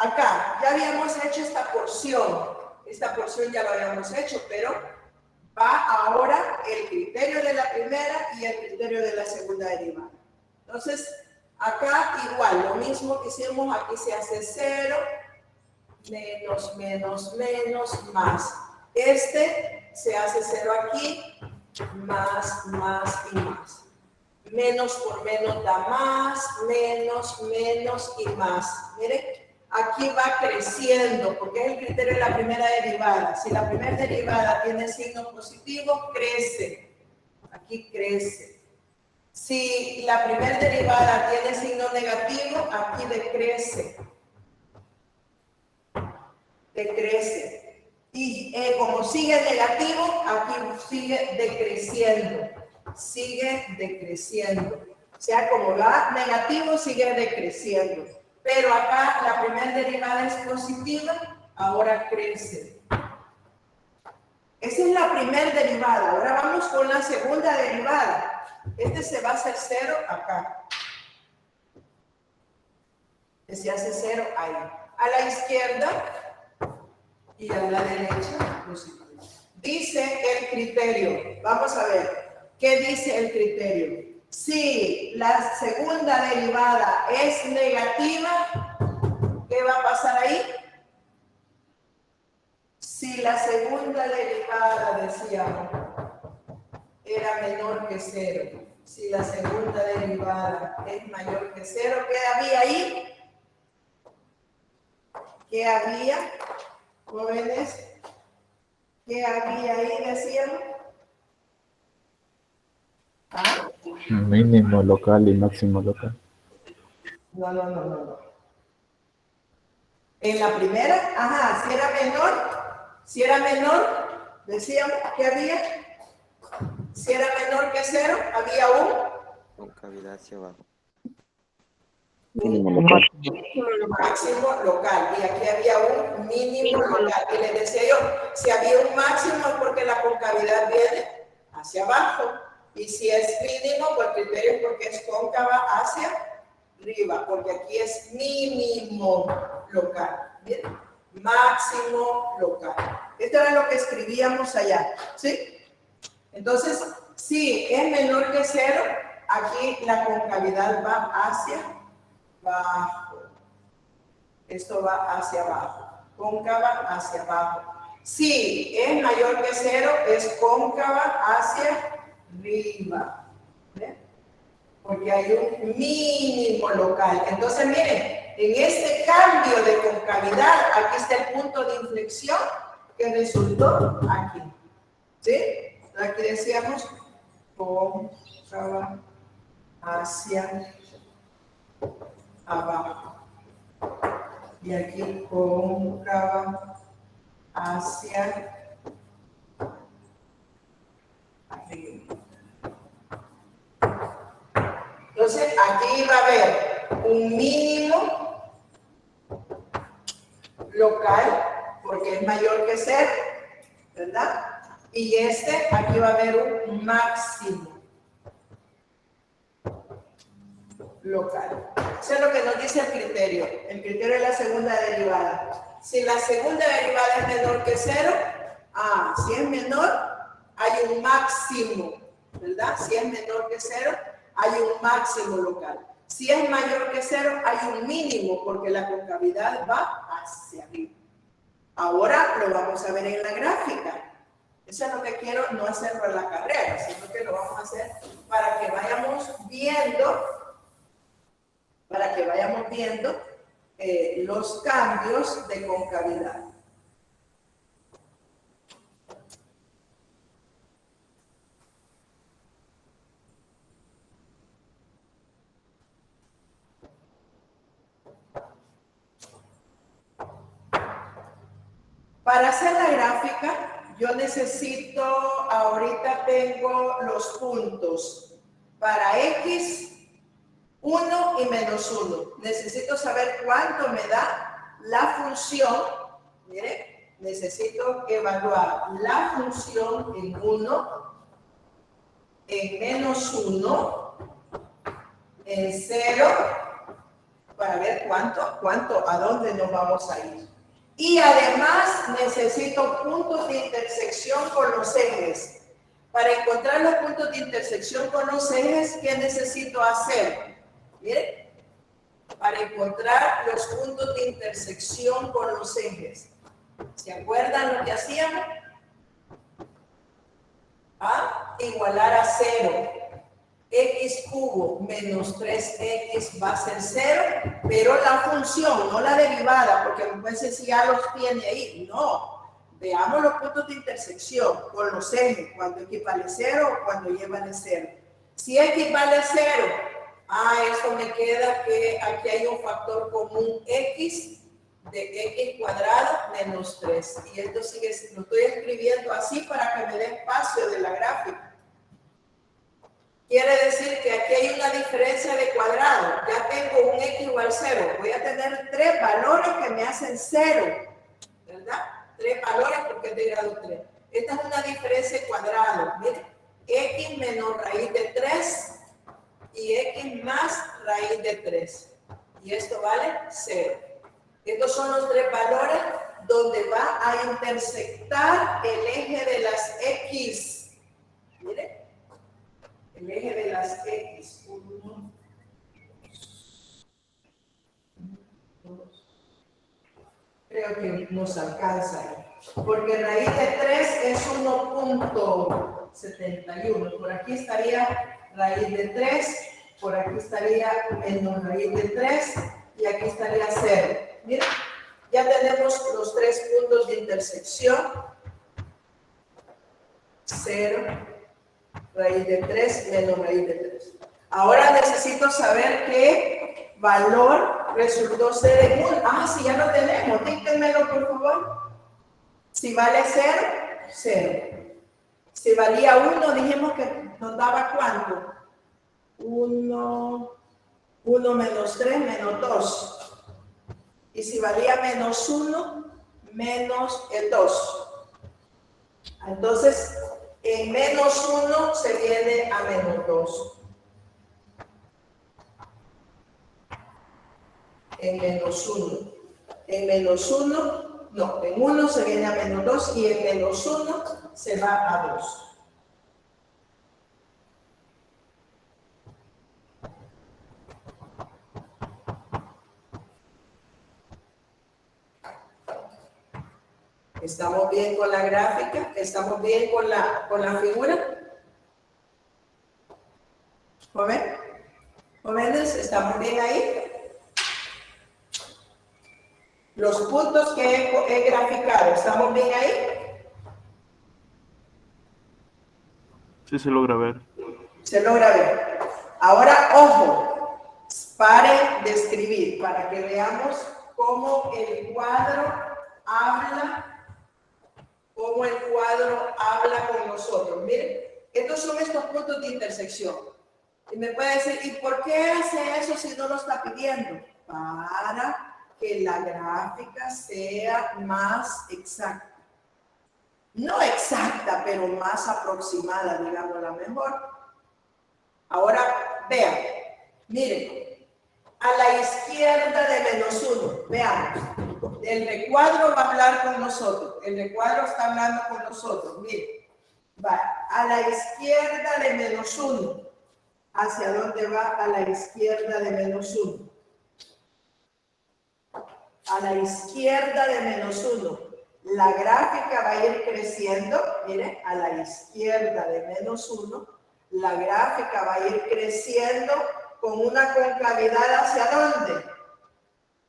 Acá ya habíamos hecho esta porción ya lo habíamos hecho, pero va ahora el criterio de la primera y el criterio de la segunda derivada. Entonces, acá igual, lo mismo que hicimos, aquí se hace 0, menos, menos, menos, más. Este se hace 0 aquí, más, más y más. Menos por menos da más, menos, menos y más. Miren. Aquí va creciendo, porque es el criterio de la primera derivada. Si la primera derivada tiene signo positivo, crece. Aquí crece. Si la primera derivada tiene signo negativo, aquí decrece. Decrece. Y como sigue negativo, aquí sigue decreciendo. Sigue decreciendo. O sea, como va negativo, sigue decreciendo. Pero acá la primera derivada es positiva, ahora crece. Esa es la primera derivada. Ahora vamos con la segunda derivada. Este se va a hacer 0 acá. Se hace 0 ahí. A la izquierda y a la derecha positivo. Dice el criterio. Vamos a ver. ¿Qué dice el criterio? Si la segunda derivada es negativa, ¿qué va a pasar ahí? Si la segunda derivada, decíamos, era menor que 0, si la segunda derivada es mayor que 0, ¿qué había ahí? ¿Qué había, jóvenes? ¿Qué había ahí, decíamos? ¿Ah? Mínimo local y máximo local. No. En la primera, ajá, si era menor, decíamos que había, si era menor que 0, había un Concavidad hacia abajo. Mínimo local. máximo local, y aquí había un mínimo local. Y les decía yo, si había un máximo es porque la concavidad viene hacia abajo, y si es mínimo, pues el criterio es porque es cóncava hacia arriba, porque aquí es mínimo local. ¿Bien? Máximo local. Esto era lo que escribíamos allá, ¿sí? Entonces, si es menor que 0, aquí la concavidad va hacia abajo. Esto va hacia abajo. Cóncava hacia abajo. Si es mayor que 0, es cóncava hacia arriba. ¿Ven? Porque hay un mínimo local. Entonces, miren, en este cambio de concavidad, aquí está el punto de inflexión que resultó aquí. ¿Sí? Aquí decíamos cóncava hacia abajo. Y aquí cóncava hacia arriba. Entonces, aquí va a haber un mínimo local, porque es mayor que 0, ¿verdad? Y aquí va a haber un máximo local. Eso es lo que nos dice el criterio. El criterio es la segunda derivada. Si la segunda derivada es menor que 0, si es menor, hay un máximo, ¿verdad? Si es menor que 0, hay un máximo local. Si es mayor que 0, hay un mínimo, porque la concavidad va hacia arriba. Ahora lo vamos a ver en la gráfica. Eso es lo que quiero no hacerlo en la carrera, sino que lo vamos a hacer para que vayamos viendo, los cambios de concavidad. Para hacer la gráfica, yo necesito, ahorita tengo los puntos para X, 1 y menos 1. Necesito saber cuánto me da la función. Mire, necesito evaluar la función en 1, en menos 1, en 0, para ver cuánto, a dónde nos vamos a ir. Y además necesito puntos de intersección con los ejes. Para encontrar los puntos de intersección con los ejes, ¿qué necesito hacer? Miren, para encontrar los puntos de intersección con los ejes. ¿Se acuerdan lo que hacíamos? Igualar a 0. X cubo menos 3x va a ser 0, pero la función, no la derivada, porque me puede decir si ya los tiene ahí. No, veamos los puntos de intersección con los ejes, cuando X vale 0 o cuando Y vale 0. Si X vale 0, eso me queda que aquí hay un factor común X de X cuadrado menos 3. Y esto sigue, lo estoy escribiendo así para que me dé espacio de la gráfica. Quiere decir que aquí hay una diferencia de cuadrado. Ya tengo un x igual 0. Voy a tener 3 valores que me hacen 0. ¿Verdad? 3 valores porque es de grado 3. Esta es una diferencia de cuadrado. Miren, x menos raíz de 3 y x más raíz de 3. Y esto vale 0. Estos son los 3 valores donde va a intersectar el eje de las x. Miren. El eje de las x. 1, 2. Creo que nos alcanza ahí. Porque raíz de 3 es 1.71. Por aquí estaría raíz de 3. Por aquí estaría menos raíz de 3. Y aquí estaría 0. Miren, ya tenemos los 3 puntos de intersección. 0. Raíz de 3 menos raíz de 3. Ahora necesito saber qué valor resultó ser en 1. Ah, si ya lo tenemos, díganmelo por favor. Si vale 0, 0. Si valía 1, dijimos que nos daba ¿cuánto? 1 menos 3 menos 2. Y si valía menos 1, menos el 2. Entonces, en menos 1 se viene a menos 2. En menos 1. En menos 1, no, en 1 se viene a menos 2 y en menos 1 se va a 2. ¿Estamos bien con la gráfica? ¿Estamos bien con la figura? ¿Jóvenes? ¿Estamos bien ahí? Los puntos que he graficado, ¿estamos bien ahí? Sí, se logra ver. Se logra ver. Ahora, ojo, pare de escribir para que veamos cómo el cuadro habla con nosotros. Miren, estos son estos puntos de intersección. Y me puede decir, ¿y por qué hace eso si no lo está pidiendo? Para que la gráfica sea más exacta. No exacta, pero más aproximada, digamos, la mejor. Ahora, vean, miren, a la izquierda de menos 1, veamos. El recuadro va a hablar con nosotros. El recuadro está hablando con nosotros. Miren, va a la izquierda de menos 1. ¿Hacia dónde va a la izquierda de menos 1? A la izquierda de menos 1. La gráfica va a ir creciendo. Miren, a la izquierda de menos 1. La gráfica va a ir creciendo con una concavidad ¿hacia dónde?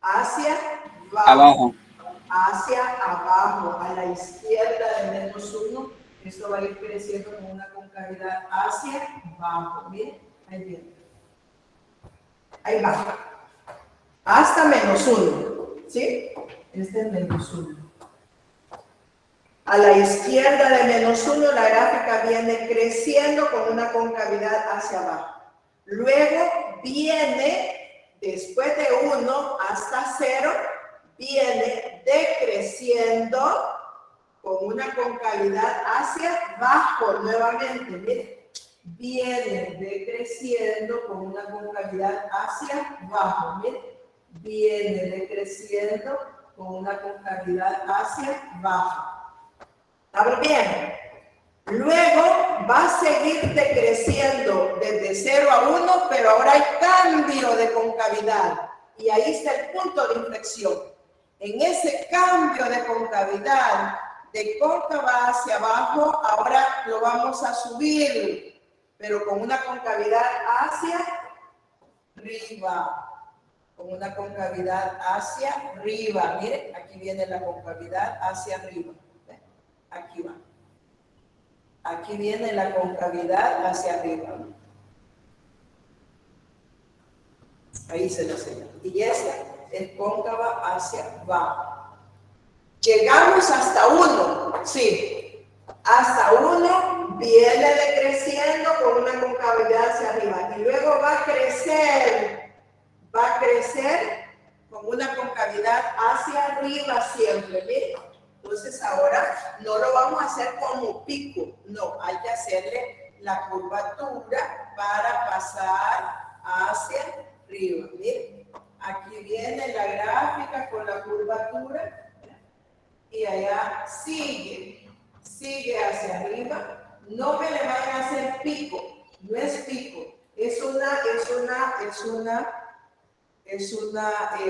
Hacia abajo. Hacia abajo, a la izquierda de menos 1. Esto va a ir creciendo con una concavidad hacia abajo. Miren, ahí viene. Ahí va. Hasta menos 1. ¿Sí? Este es menos 1. A la izquierda de menos 1, la gráfica viene creciendo con una concavidad hacia abajo. Luego viene, después de 1 hasta 0, viene decreciendo con una concavidad hacia abajo nuevamente. Miren, viene decreciendo con una concavidad hacia abajo. Miren, viene decreciendo con una concavidad hacia abajo. ¿Está bien? Luego va a seguir decreciendo desde 0 a 1, pero ahora hay cambio de concavidad. Y ahí está el punto de inflexión. En ese cambio de concavidad, de cóncava hacia abajo, ahora lo vamos a subir, pero con una concavidad hacia arriba. Con una concavidad hacia arriba. Miren, aquí viene la concavidad hacia arriba. Aquí va. Aquí viene la concavidad hacia arriba. Ahí se la señala. Y esta es cóncava hacia abajo. Llegamos hasta 1. Sí. Hasta 1 viene decreciendo con una concavidad hacia arriba y luego va a crecer con una concavidad hacia arriba siempre, ¿bien? Entonces ahora no lo vamos a hacer como pico, no, hay que hacerle la curvatura para pasar hacia arriba, ¿bien? Aquí viene la gráfica con la curvatura y allá sigue hacia arriba. No me le vayan a hacer pico, no es pico, es una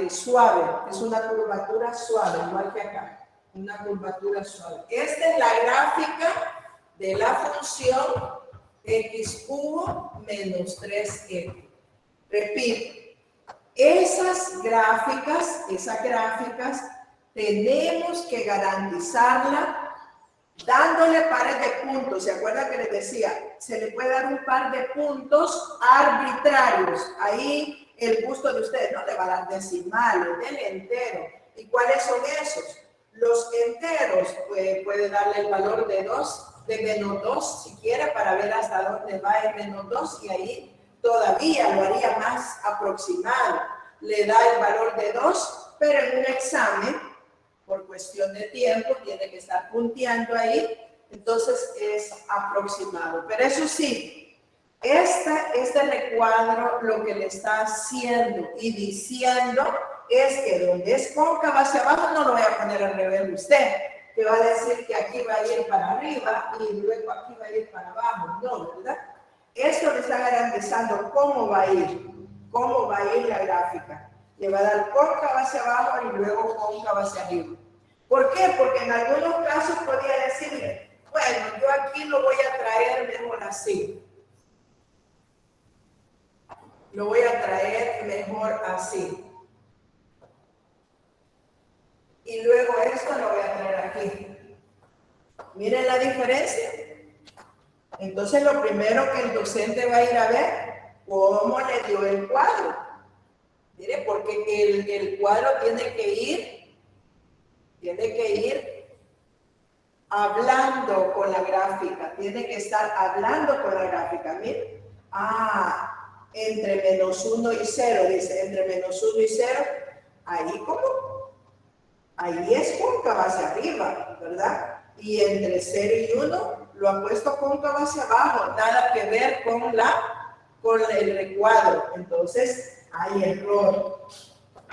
suave, es una curvatura suave, igual que acá, una curvatura suave. Esta es la gráfica de la función x cubo menos 3x. Repito, esas gráficas tenemos que garantizarla dándole pares de puntos. ¿Se acuerdan que les decía? Se le puede dar un par de puntos arbitrarios. Ahí el gusto de ustedes no le va a dar decimales, del entero. ¿Y cuáles son esos? Los enteros, puede darle el valor de 2, de menos 2 si quiere, para ver hasta dónde va el menos 2, y ahí todavía lo haría más aproximado. Le da el valor de 2, pero en un examen, por cuestión de tiempo, tiene que estar punteando ahí, entonces es aproximado. Pero eso sí, este recuadro lo que le está haciendo y diciendo es que donde es cóncava hacia abajo, no lo voy a poner al revés usted, que va a decir que aquí va a ir para arriba y luego aquí va a ir para abajo. No, ¿verdad? Esto le está garantizando cómo va a ir la gráfica. Le va a dar cóncava hacia abajo y luego cóncava hacia arriba. ¿Por qué? Porque en algunos casos podría decirle, bueno, yo aquí lo voy a traer mejor así. Lo voy a traer mejor así. Y luego esto lo voy a traer aquí. Miren la diferencia. Entonces lo primero que el docente va a ir a ver, cómo le dio el cuadro. Mire, porque el cuadro tiene que ir hablando con la gráfica, tiene que estar hablando con la gráfica. Mire, entre menos 1 y 0, dice, entre menos 1 y 0, ahí ¿cómo? Ahí es cóncava hacia arriba, ¿verdad? Y entre 0 y 1 lo ha puesto cóncava hacia abajo, nada que ver con el recuadro. Entonces hay error.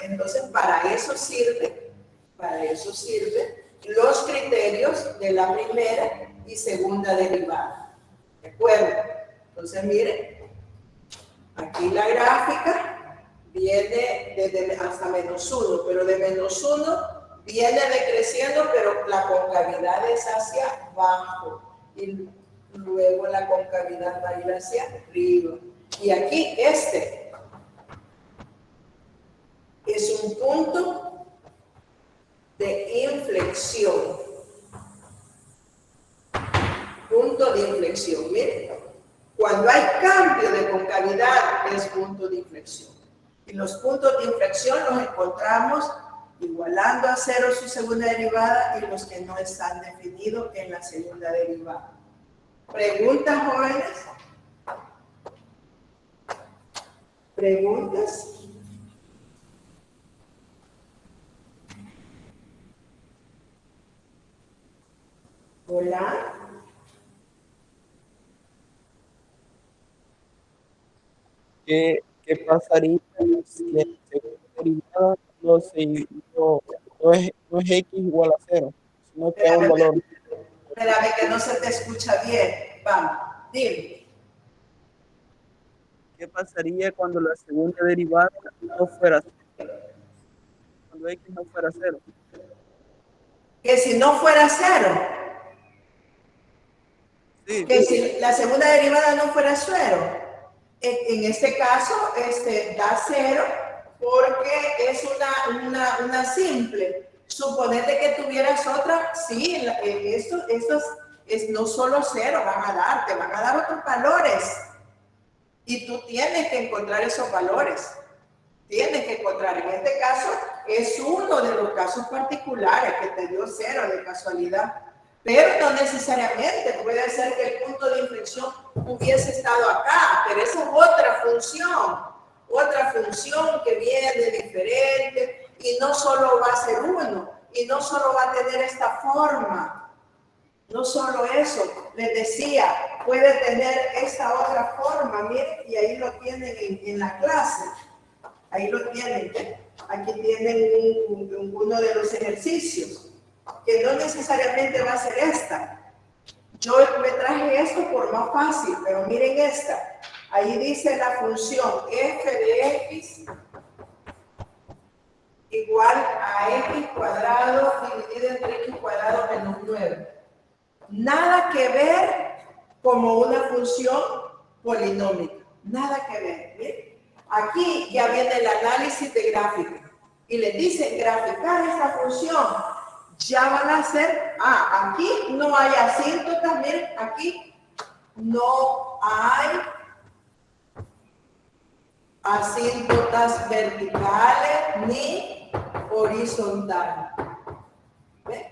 Entonces para eso sirve los criterios de la primera y segunda derivada. ¿De acuerdo? Entonces miren, aquí la gráfica viene desde hasta menos 1, pero de menos 1 viene decreciendo, pero la concavidad es hacia abajo y luego la concavidad va a ir hacia arriba. Y aquí este es un punto de inflexión. Punto de inflexión. Miren, cuando hay cambio de concavidad es punto de inflexión. Y los puntos de inflexión los encontramos igualando a 0 su segunda derivada y los que no están definidos en la segunda derivada. ¿Preguntas, jóvenes? ¿Preguntas? Hola. ¿Qué pasaría si en segunda derivada no es x igual a 0, sino que es un valor? Espérame que no se te escucha bien. Vamos, dime. ¿Qué pasaría cuando la segunda derivada no fuera 0? Cuando x no fuera 0. Que si no fuera 0. Sí. Que si la segunda derivada no fuera 0. En este caso, da 0 porque es una simple. Suponete que tuvieras otra, sí, esto es no solo 0, te van a dar otros valores. Y tú tienes que encontrar esos valores. Tienes que encontrar, en este caso, es uno de los casos particulares que te dio 0 de casualidad. Pero no necesariamente, puede ser que el punto de inflexión hubiese estado acá, pero esa es otra función que viene diferente y no solo va a ser uno, y no solo va a tener esta forma, no solo eso, les decía, puede tener esta otra forma, miren, y ahí lo tienen en la clase, ahí lo tienen, aquí tienen uno de los ejercicios, que no necesariamente va a ser esta. Yo me traje esto por más fácil, pero miren esta. Ahí dice la función f de x igual a x cuadrado dividido entre x cuadrado menos 9. Nada que ver como una función polinómica. Nada que ver. ¿Bien? Aquí ya viene el análisis de gráfica. Y les dicen graficar esta función. Ya van a hacer, aquí no hay asíntotas, miren, aquí no hay asíntotas verticales ni horizontales. ¿Ve?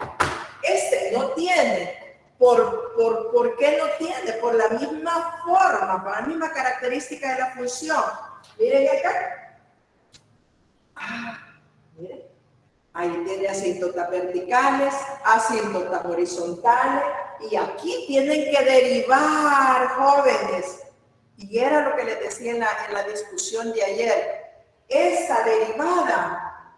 Este no tiene. ¿Por qué no tiene? Por la misma forma, por la misma característica de la función. Miren acá. Miren. Ahí tiene asíntotas verticales, asíntotas horizontales, y aquí tienen que derivar, jóvenes. Y era lo que les decía en la discusión de ayer. Esa derivada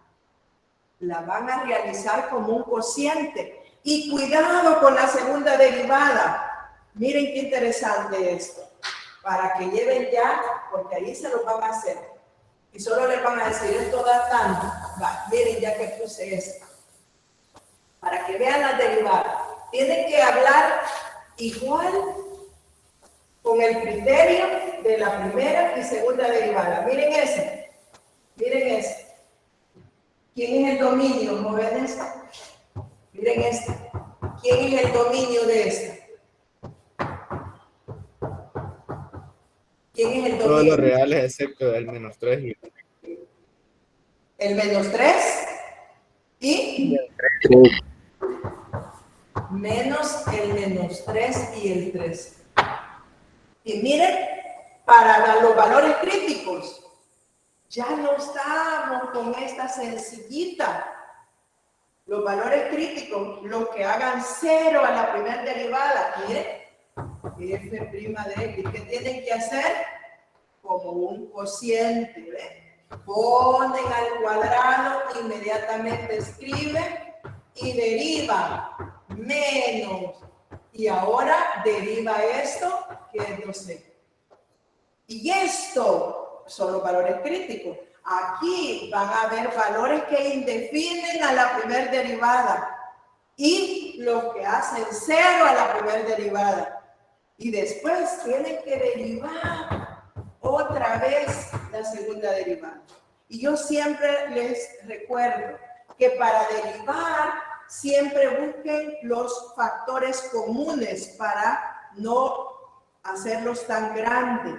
la van a realizar como un cociente. Y cuidado con la segunda derivada. Miren qué interesante esto. Para que lleven ya, porque ahí se lo van a hacer. Y solo le van a decir, esto da tanto. Miren ya que puse esto. Para que vean las derivadas. Tienen que hablar igual con el criterio de la primera y segunda derivada. Miren ese. Miren ese. ¿Quién es el dominio, jóvenes? Miren este. ¿Quién es el dominio de este? ¿Quién es el dominio? Todos los reales excepto el menos 3. El menos 3 y menos el menos 3 y el 3. Y miren, para los valores críticos, ya no estamos con esta sencillita. Los valores críticos, los que hagan 0 a la primera derivada, miren, f' de x, ¿qué tienen que hacer? Como un cociente, ¿ven? Ponen al cuadrado, inmediatamente escriben y deriva menos. Y ahora deriva esto, que es 2x. Y esto son los valores críticos. Aquí van a haber valores que indefinen a la primera derivada y los que hacen 0 a la primera derivada. Y después tienen que derivar otra vez la segunda derivada. Y yo siempre les recuerdo que para derivar siempre busquen los factores comunes para no hacerlos tan grandes.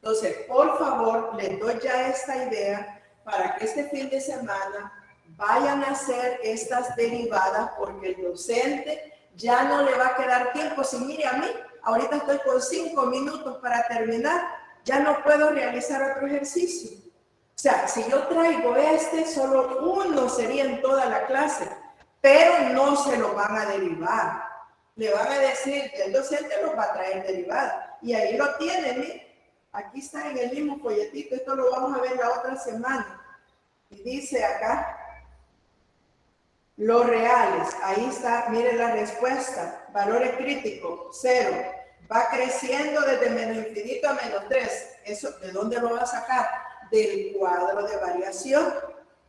Entonces, por favor, les doy ya esta idea para que este fin de semana vayan a hacer estas derivadas, porque el docente ya no le va a quedar tiempo. Si mire a mí, ahorita estoy con 5 minutos para terminar, ya no puedo realizar otro ejercicio. O sea, si yo traigo solo uno sería en toda la clase, pero no se lo van a derivar. Le van a decir que el docente los va a traer derivada. Y ahí lo tienen, ¿eh? Aquí está en el mismo folletito, esto lo vamos a ver la otra semana. Y dice acá, los reales, ahí está, miren la respuesta, valores críticos, 0. Va creciendo desde menos infinito a menos 3. ¿Eso de dónde lo va a sacar? Del cuadro de variación.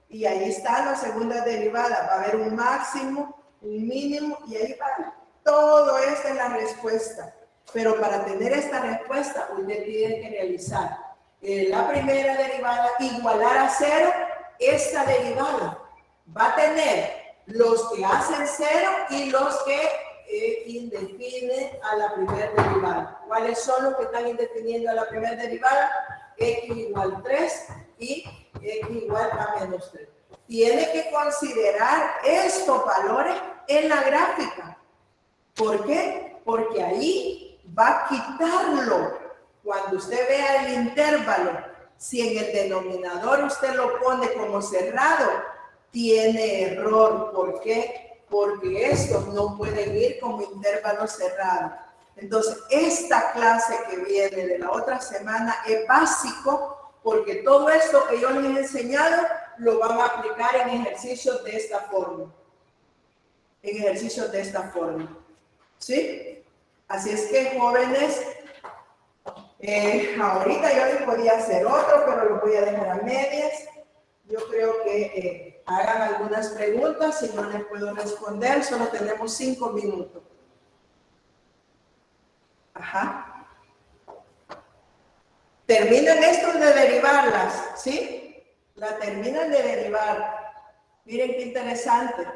Y ahí está la segunda derivada. Va a haber un máximo, un mínimo, y ahí va. Todo esto es la respuesta. Pero para tener esta respuesta, usted tiene que realizar la primera derivada, igualar a 0, esta derivada. Va a tener los que hacen 0 y los que indefinen a la primera derivada. ¿Cuáles son los que están indefiniendo a la primera derivada? X igual 3 y X igual a menos 3. Tiene que considerar estos valores en la gráfica. ¿Por qué? Porque ahí va a quitarlo. Cuando usted vea el intervalo, si en el denominador usted lo pone como cerrado, tiene error. ¿Por qué? Porque estos no pueden ir como intervalo cerrado. Entonces, esta clase que viene de la otra semana es básico, porque todo esto que yo les he enseñado lo van a aplicar en ejercicios de esta forma. En ejercicios de esta forma. ¿Sí? Así es que, jóvenes, ahorita yo les podía hacer otro, pero lo voy a dejar a medias. Yo creo que hagan algunas preguntas. Si no les puedo responder, solo tenemos 5 minutos. Ajá. Terminan esto de derivarlas, ¿sí? La terminan de derivar. Miren qué interesante.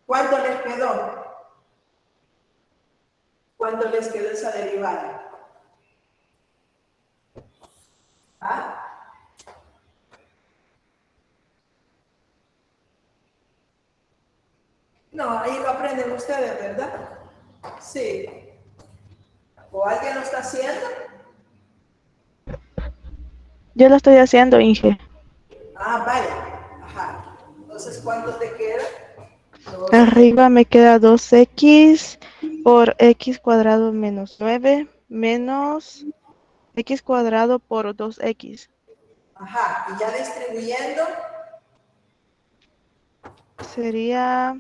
¿Cuánto les quedó? ¿Cuánto les quedó esa derivada? ¿Ah? No, ahí lo aprenden ustedes, ¿verdad? Sí. ¿O alguien lo está haciendo? Yo lo estoy haciendo, Inge. Ah, vaya. Ajá. Entonces, ¿cuánto te queda? Arriba me queda 2x por x cuadrado menos 9 menos x cuadrado por 2x. Ajá. Y ya distribuyendo. Sería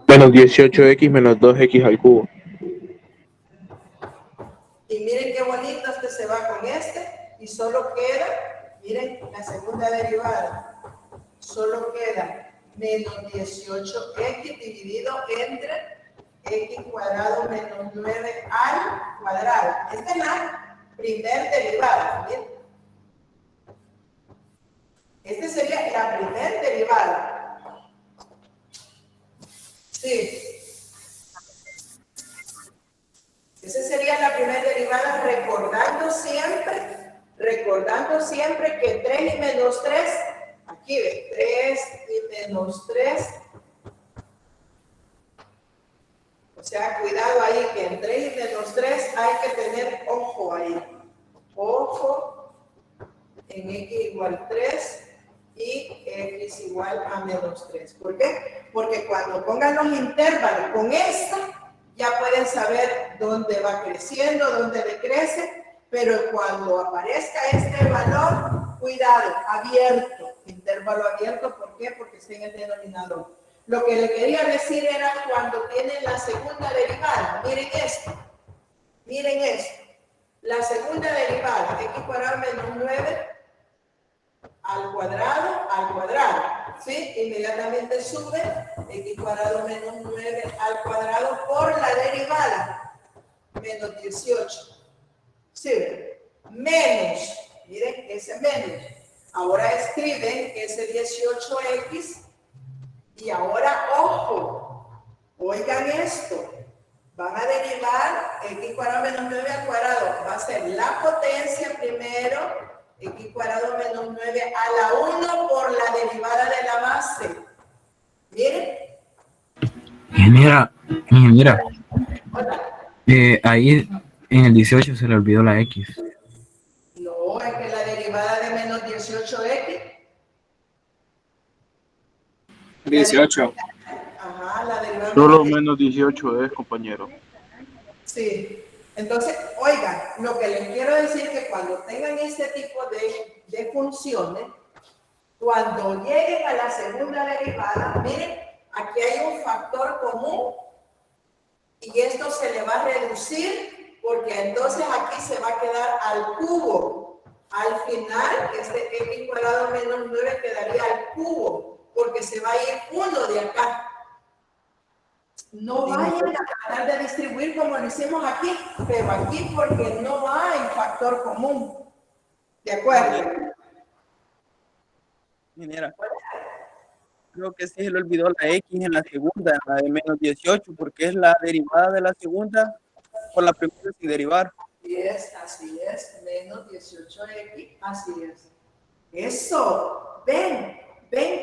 Menos 18x menos 2x al cubo. Y miren qué bonito este se va con este. Y solo queda, miren, la segunda derivada. Solo queda menos 18x dividido entre x cuadrado menos 9 al cuadrado. Esta es la primer derivada. ¿Bien? Esta sería la primer derivada. Sí. Esa sería la primera derivada, recordando siempre que 3 y menos 3, aquí ve, 3 y menos 3. O sea, cuidado ahí, que en 3 y menos 3 hay que tener ojo ahí. Ojo en x igual 3 y x igual a menos 3. ¿Por qué? Porque cuando pongan los intervalos con esta, ya pueden saber dónde va creciendo, dónde decrece, pero cuando aparezca este valor, cuidado, abierto, intervalo abierto, ¿por qué? Porque está en el denominador. Lo que le quería decir era cuando tienen la segunda derivada, miren esto, la segunda derivada, x cuadrado menos 9 al cuadrado, ¿sí? Inmediatamente sube x cuadrado menos 9 al cuadrado por la derivada, menos 18. ¿Sí? Menos, miren, ese menos. Ahora escriben ese 18x y ahora, ojo, oigan esto. Van a derivar x cuadrado menos 9 al cuadrado. Va a ser la potencia primero, x cuadrado menos 9 a la 1 por la derivada de la base. Miren. Ingeniera, Hola. ahí en el 18 se le olvidó la X. No, es que la derivada de menos 18x. 18. Ajá, la derivada. Solo menos 18 es, compañero. Sí. Entonces, oigan, lo que les quiero decir es que cuando tengan este tipo de funciones, cuando lleguen a la segunda derivada, miren, aquí hay un factor común y esto se le va a reducir porque entonces aquí se va a quedar al cubo. Al final, este x cuadrado menos 9 quedaría al cubo porque se va a ir 1 de acá. No vayan a tratar de distribuir como lo hicimos aquí, pero aquí porque no hay factor común. ¿De acuerdo? Ingeniera, creo que sí se le olvidó la X en la segunda, la de menos 18, porque es la derivada de la segunda por la primera sin derivar. Así es, menos 18x, así es. Eso, ven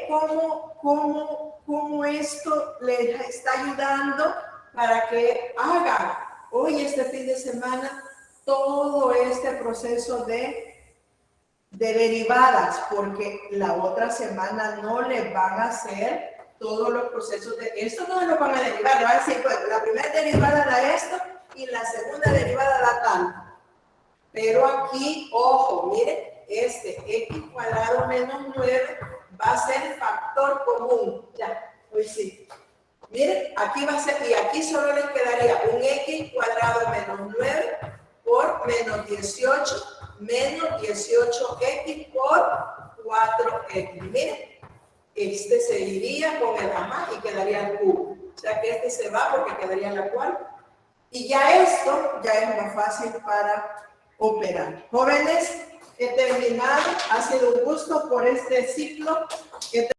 cómo esto les está ayudando para que hagan hoy, este fin de semana, todo este proceso de derivadas, porque la otra semana no les van a hacer todos los procesos de esto, no lo van a derivar, le van a decir, pues la primera derivada da esto y la segunda derivada da tal. Pero aquí, ojo, miren, este x cuadrado menos 9 va a ser factor común. Ya, hoy sí. Miren, aquí va a ser, y aquí solo les quedaría un x cuadrado menos 9 por menos 18 menos 18x por 4x. Miren, este se iría con el más y quedaría el cubo. O sea que este se va porque quedaría en la cual. Y ya esto ya es más fácil para operar. Jóvenes, he terminado. Ha sido un gusto por este ciclo. He